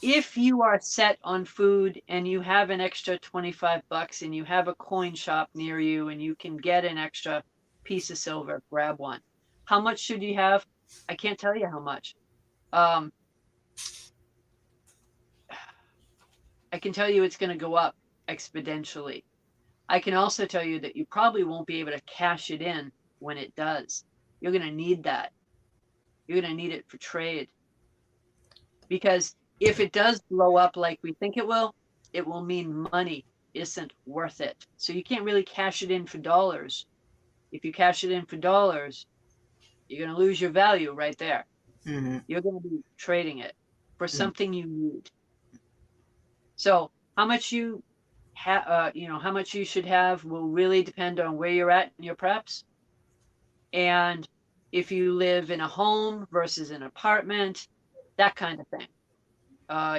if you are set on food and you have an extra $25 and you have a coin shop near you and you can get an extra piece of silver, grab one. How much should you have? I can't tell you how much. I can tell you it's going to go up exponentially. I can also tell you that you probably won't be able to cash it in when it does. You're going to need that. You're going to need it for trade. Because if it does blow up like we think it will mean money isn't worth it. So you can't really cash it in for dollars. If you cash it in for dollars, you're going to lose your value right there. Mm-hmm. You're going to be trading it for something you need. So how much you how much you should have will really depend on where you're at in your preps. And if you live in a home versus an apartment, that kind of thing.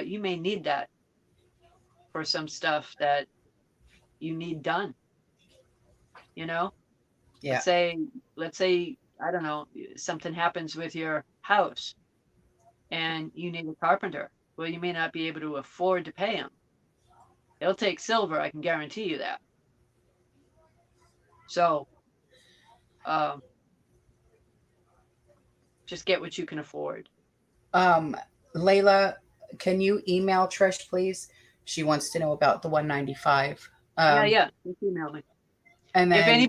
You may need that for some stuff that you need done. Yeah. Let's say, I don't know, something happens with your house and you need a carpenter. Well, you may not be able to afford to pay him. It'll take silver, I can guarantee you that. So, just get what you can afford. Layla, can you email Trish, please? She wants to know about the 195. Yeah, just email me. And then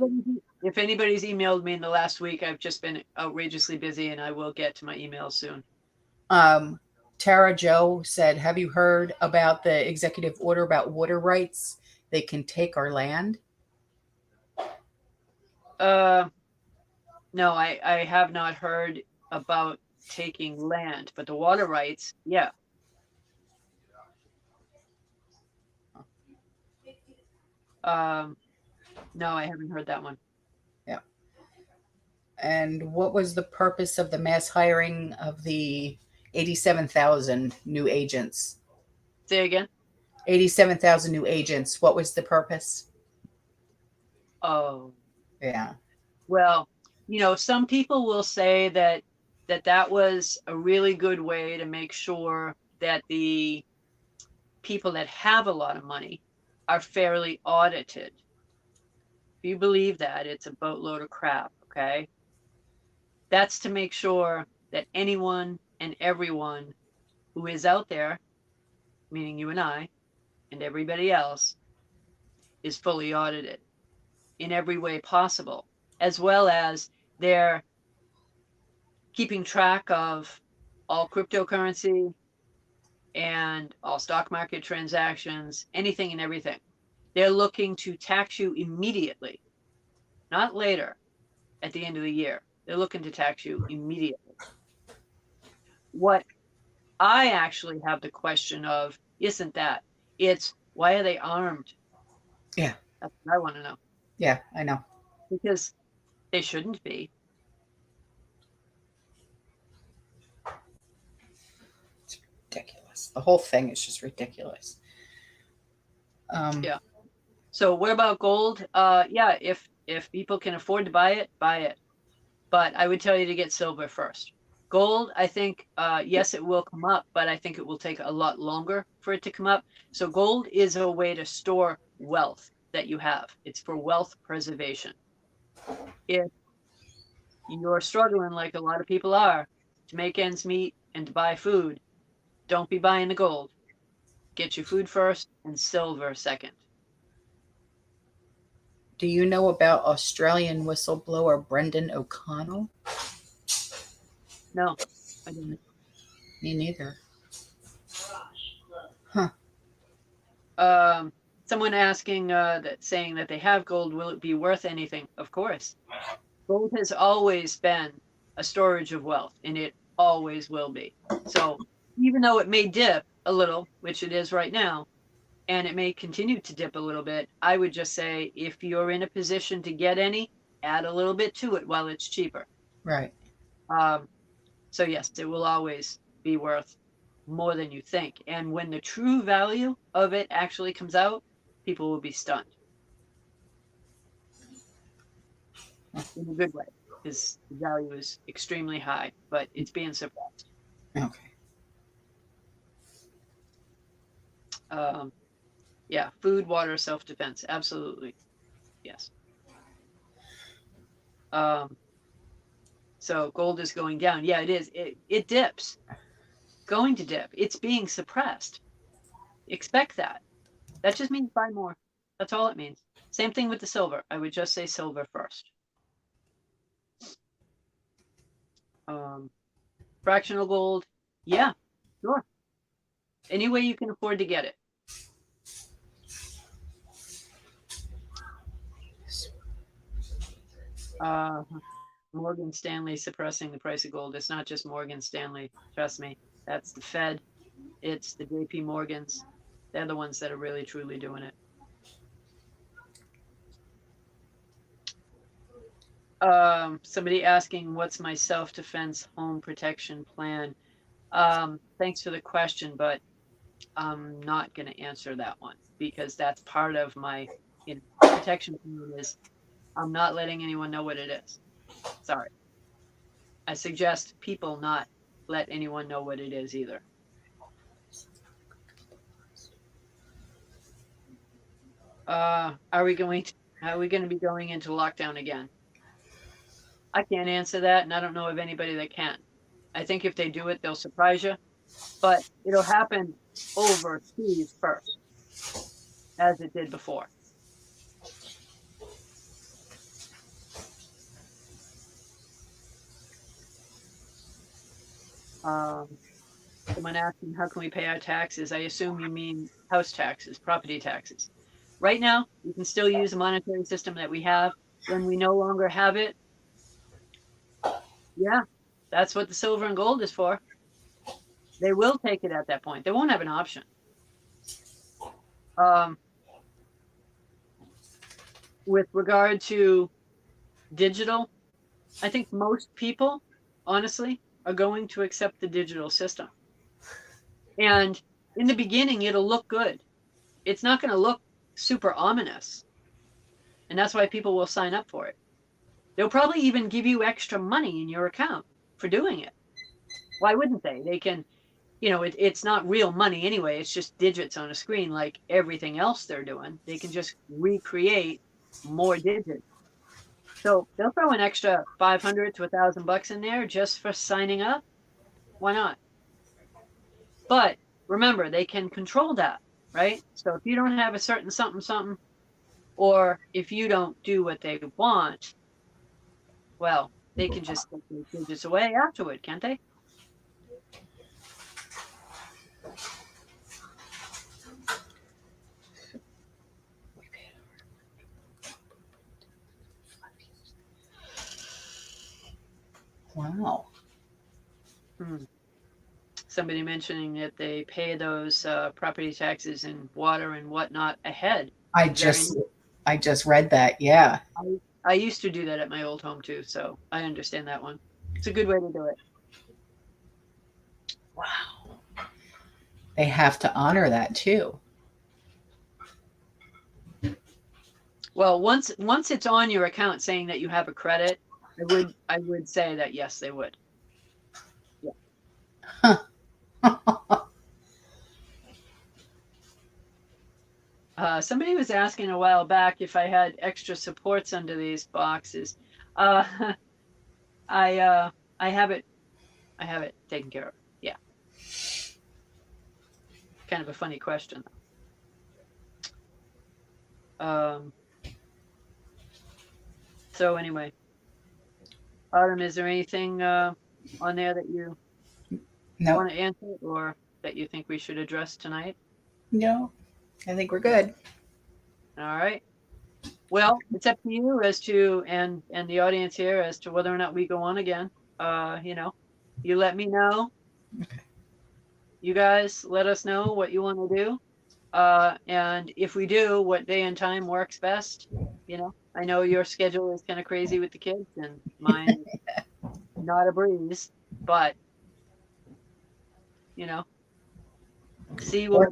if anybody's emailed me in the last week, I've just been outrageously busy, and I will get to my emails soon. Tara Joe said, have you heard about the executive order about water rights? They can take our land. No, I have not heard about taking land, but the water rights, yeah. No, I haven't heard that one. Yeah. And what was the purpose of the mass hiring of the 87,000 new agents? Say again? 87,000 new agents. What was the purpose? Oh. Yeah. Well, some people will say that was a really good way to make sure that the people that have a lot of money are fairly audited. If you believe that, it's a boatload of crap, okay? That's to make sure that anyone and everyone who is out there, meaning you and I and everybody else, is fully audited in every way possible, as well as they're keeping track of all cryptocurrency and all stock market transactions, anything and everything. They're looking to tax you immediately, not later at the end of the year. They're looking to tax you immediately. What I actually have the question of isn't that. It's why are they armed? Yeah. That's what I want to know. Yeah, I know. Because they shouldn't be. It's ridiculous. The whole thing is just ridiculous. Yeah. So what about gold? Yeah, if people can afford to buy it, buy it. But I would tell you to get silver first. Gold, I think, yes, it will come up, but I think it will take a lot longer for it to come up. So gold is a way to store wealth that you have. It's for wealth preservation. If you're struggling, like a lot of people are, to make ends meet and to buy food, don't be buying the gold. Get your food first and silver second. Do you know about Australian whistleblower Brendan O'Connell? No, I didn't. Me neither. Someone asking saying that they have gold, will it be worth anything? Of course. Gold has always been a storage of wealth, and it always will be. So even though it may dip a little, which it is right now, and it may continue to dip a little bit, I would just say if you're in a position to get any, add a little bit to it while it's cheaper. Right. So yes, it will always be worth more than you think. And when the true value of it actually comes out, people will be stunned. In a good way, because the value is extremely high, but it's being suppressed. Okay. Yeah, food, water, self-defense, absolutely. Yes. So gold is going down. Yeah, it is. It dips. Going to dip. It's being suppressed. Expect that. That just means buy more. That's all it means. Same thing with the silver. I would just say silver first. Fractional gold. Yeah, sure. Any way you can afford to get it. Morgan Stanley suppressing the price of gold. It's not just Morgan Stanley. Trust me. That's the Fed. It's the JP Morgans. They're the ones that are really, truly doing it. Somebody asking, what's my self-defense home protection plan? Thanks for the question, but I'm not going to answer that one because that's part of my protection plan is I'm not letting anyone know what it is. Sorry. I suggest people not let anyone know what it is either. Are we going to be going into lockdown again? I can't answer that, and I don't know of anybody that can. I think if they do it, they'll surprise you, but it'll happen overseas first, as it did before. Someone asking, how can we pay our taxes? I assume you mean house taxes, property taxes. Right now, we can still use the monetary system that we have. When we no longer have it, yeah, that's what the silver and gold is for. They will take it at that point. They won't have an option. With regard to digital, I think most people, honestly, are going to accept the digital system. And in the beginning, it'll look good. It's not going to look super ominous. And that's why people will sign up for it. They'll probably even give you extra money in your account for doing it. Why wouldn't they? They can, it's not real money anyway. It's just digits on a screen like everything else they're doing. They can just recreate more digits. So they'll throw an extra $500 to $1,000 in there just for signing up. Why not? But remember, they can control that, right? So if you don't have a certain something, or if you don't do what they want, well, they can just take those digits away afterward, can't they? Wow. Somebody mentioning that they pay those property taxes and water and whatnot ahead. I just read that. Yeah. I used to do that at my old home too, so I understand that one. It's a good way to do it. Wow. They have to honor that too. Well, once it's on your account saying that you have a credit, I would say that yes, they would. Yeah. Somebody was asking a while back if I had extra supports under these boxes. I have it taken care of. Yeah. Kind of a funny question. So anyway, Autumn, is there anything on there that you No, want to answer or that you think we should address tonight? no, I think we're good. All right. Well, it's up to you as to and the audience here as to whether or not we go on again. You know, you let me know. Okay. You guys let us know what you want to do. And if we do, what day and time works best. You know, I know your schedule is kind of crazy with the kids, and mine is not a breeze. But you know, see what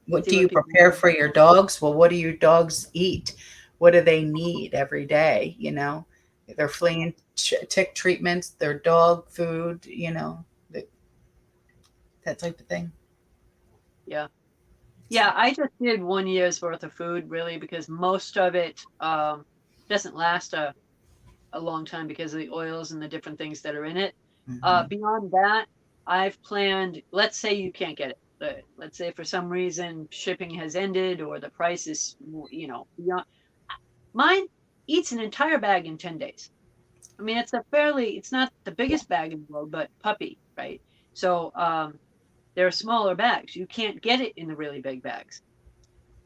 What see do what you people prepare want. for your dogs? Well, what do your dogs eat? What do they need every day? You know, they're fleeing tick treatments, their dog food, you know, that type of thing. Yeah. Yeah, I just did 1 year's worth of food really because most of it doesn't last a long time because of the oils and the different things that are in it. Mm-hmm. Beyond that, I've planned, let's say you can't get it. Let's say for some reason shipping has ended or the price is, you know, beyond. Mine eats an entire bag in 10 days. I mean, it's not the biggest bag in the world, but puppy, right? So there are smaller bags. You can't get it in the really big bags.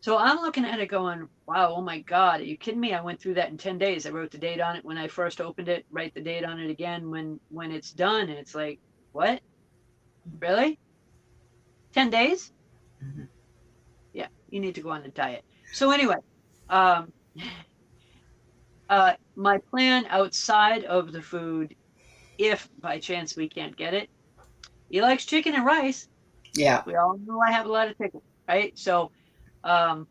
So I'm looking at it going, wow, oh my God, are you kidding me? I went through that in 10 days. I wrote the date on it when I first opened it, write the date on it again when it's done. And it's like, what? Really? 10 days? Mm-hmm. Yeah, you need to go on a diet. So anyway, um, my plan outside of the food, if by chance we can't get it, he likes chicken and rice. Yeah. We all know I have a lot of chicken, right? So um,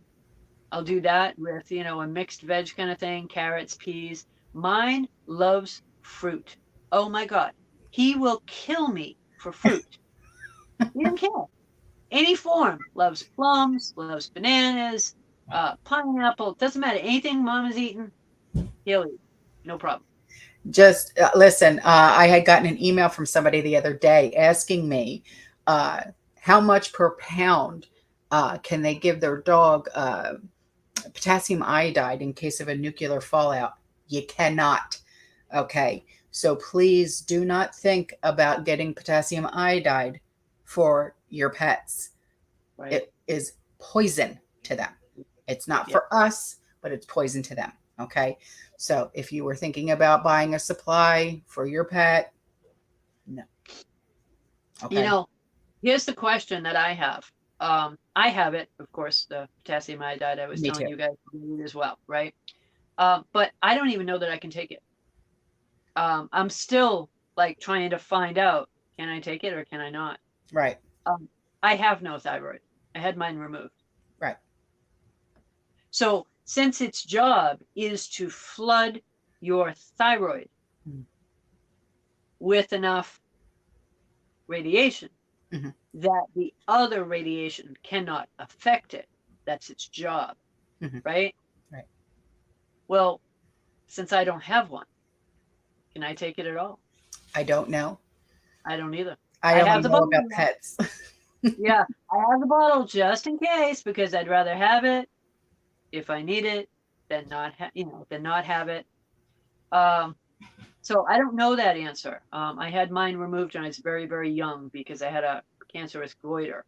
I'll do that with, you know, a mixed veg kind of thing, carrots, peas. Mine loves fruit. Oh my God. He will kill me for fruit. He doesn't care. Any form. Loves plums, loves bananas, pineapple. Doesn't matter. Anything mom is eating, he'll eat. No problem. Just listen, I had gotten an email from somebody the other day asking me uh, how much per pound can they give their dog potassium iodide in case of a nuclear fallout. You cannot. Okay. So please do not think about getting potassium iodide for your pets. Right. It is poison to them. It's not Yep. for us, but it's poison to them. Okay. So if you were thinking about buying a supply for your pet, no. You Okay. know, here's the question that I have. I have it, of course, the potassium iodide I was Me telling too. you guys as well, right? But I don't even know that I can take it. I'm still like trying to find out, can I take it or can I not? Right. Um, I have no thyroid. I had mine removed. Right. So since its job is to flood your thyroid Mhm. with enough radiation Mhm. that the other radiation cannot affect it, that's its job, Mhm. right? Right. Well, since I don't have one, can I take it at all? I don't know. I don't either. I I only have the know bottle. about pets. Yeah, I have the bottle just in case because I'd rather have it if I need it than not than not have it. Um, so I don't know that answer. I had mine removed when I was very, very young because I had a cancerous goiter.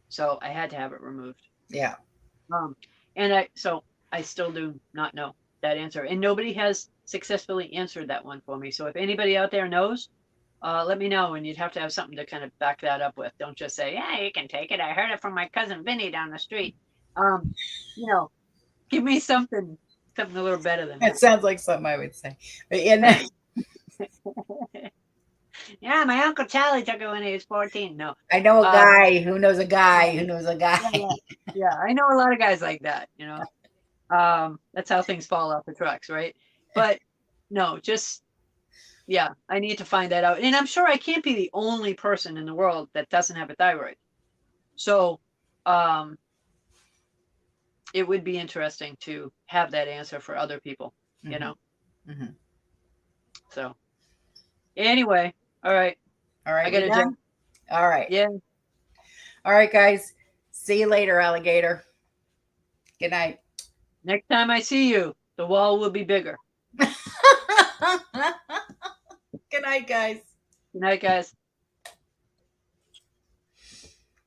So I had to have it removed. Yeah. Um, so I still do not know that answer. And nobody has successfully answered that one for me. So if anybody out there knows, let me know. And you'd have to have something to kind of back that up with. Don't just say, yeah, you can take it. I heard it from my cousin Vinny down the street. Um, you know, give me something a little better than That that. sounds like something I would say. But Yeah, my Uncle Charlie took it when he was 14. No. I know a Um, guy who knows a guy yeah, who knows a guy. yeah. Yeah, I know a lot of guys like that, you know. That's how things fall off the trucks, right? But no, just yeah, I need to find that out. And I'm sure I can't be the only person in the world that doesn't have a thyroid. So um it would be interesting to have that answer for other people, you Mm-hmm. know. Mm-hmm. So anyway, all right. All I right. We gotta jump. done? All right. Yeah. All right, guys. See you later, alligator. Good night. Next time I see you, the wall will be bigger. Good night, guys. Good night, guys.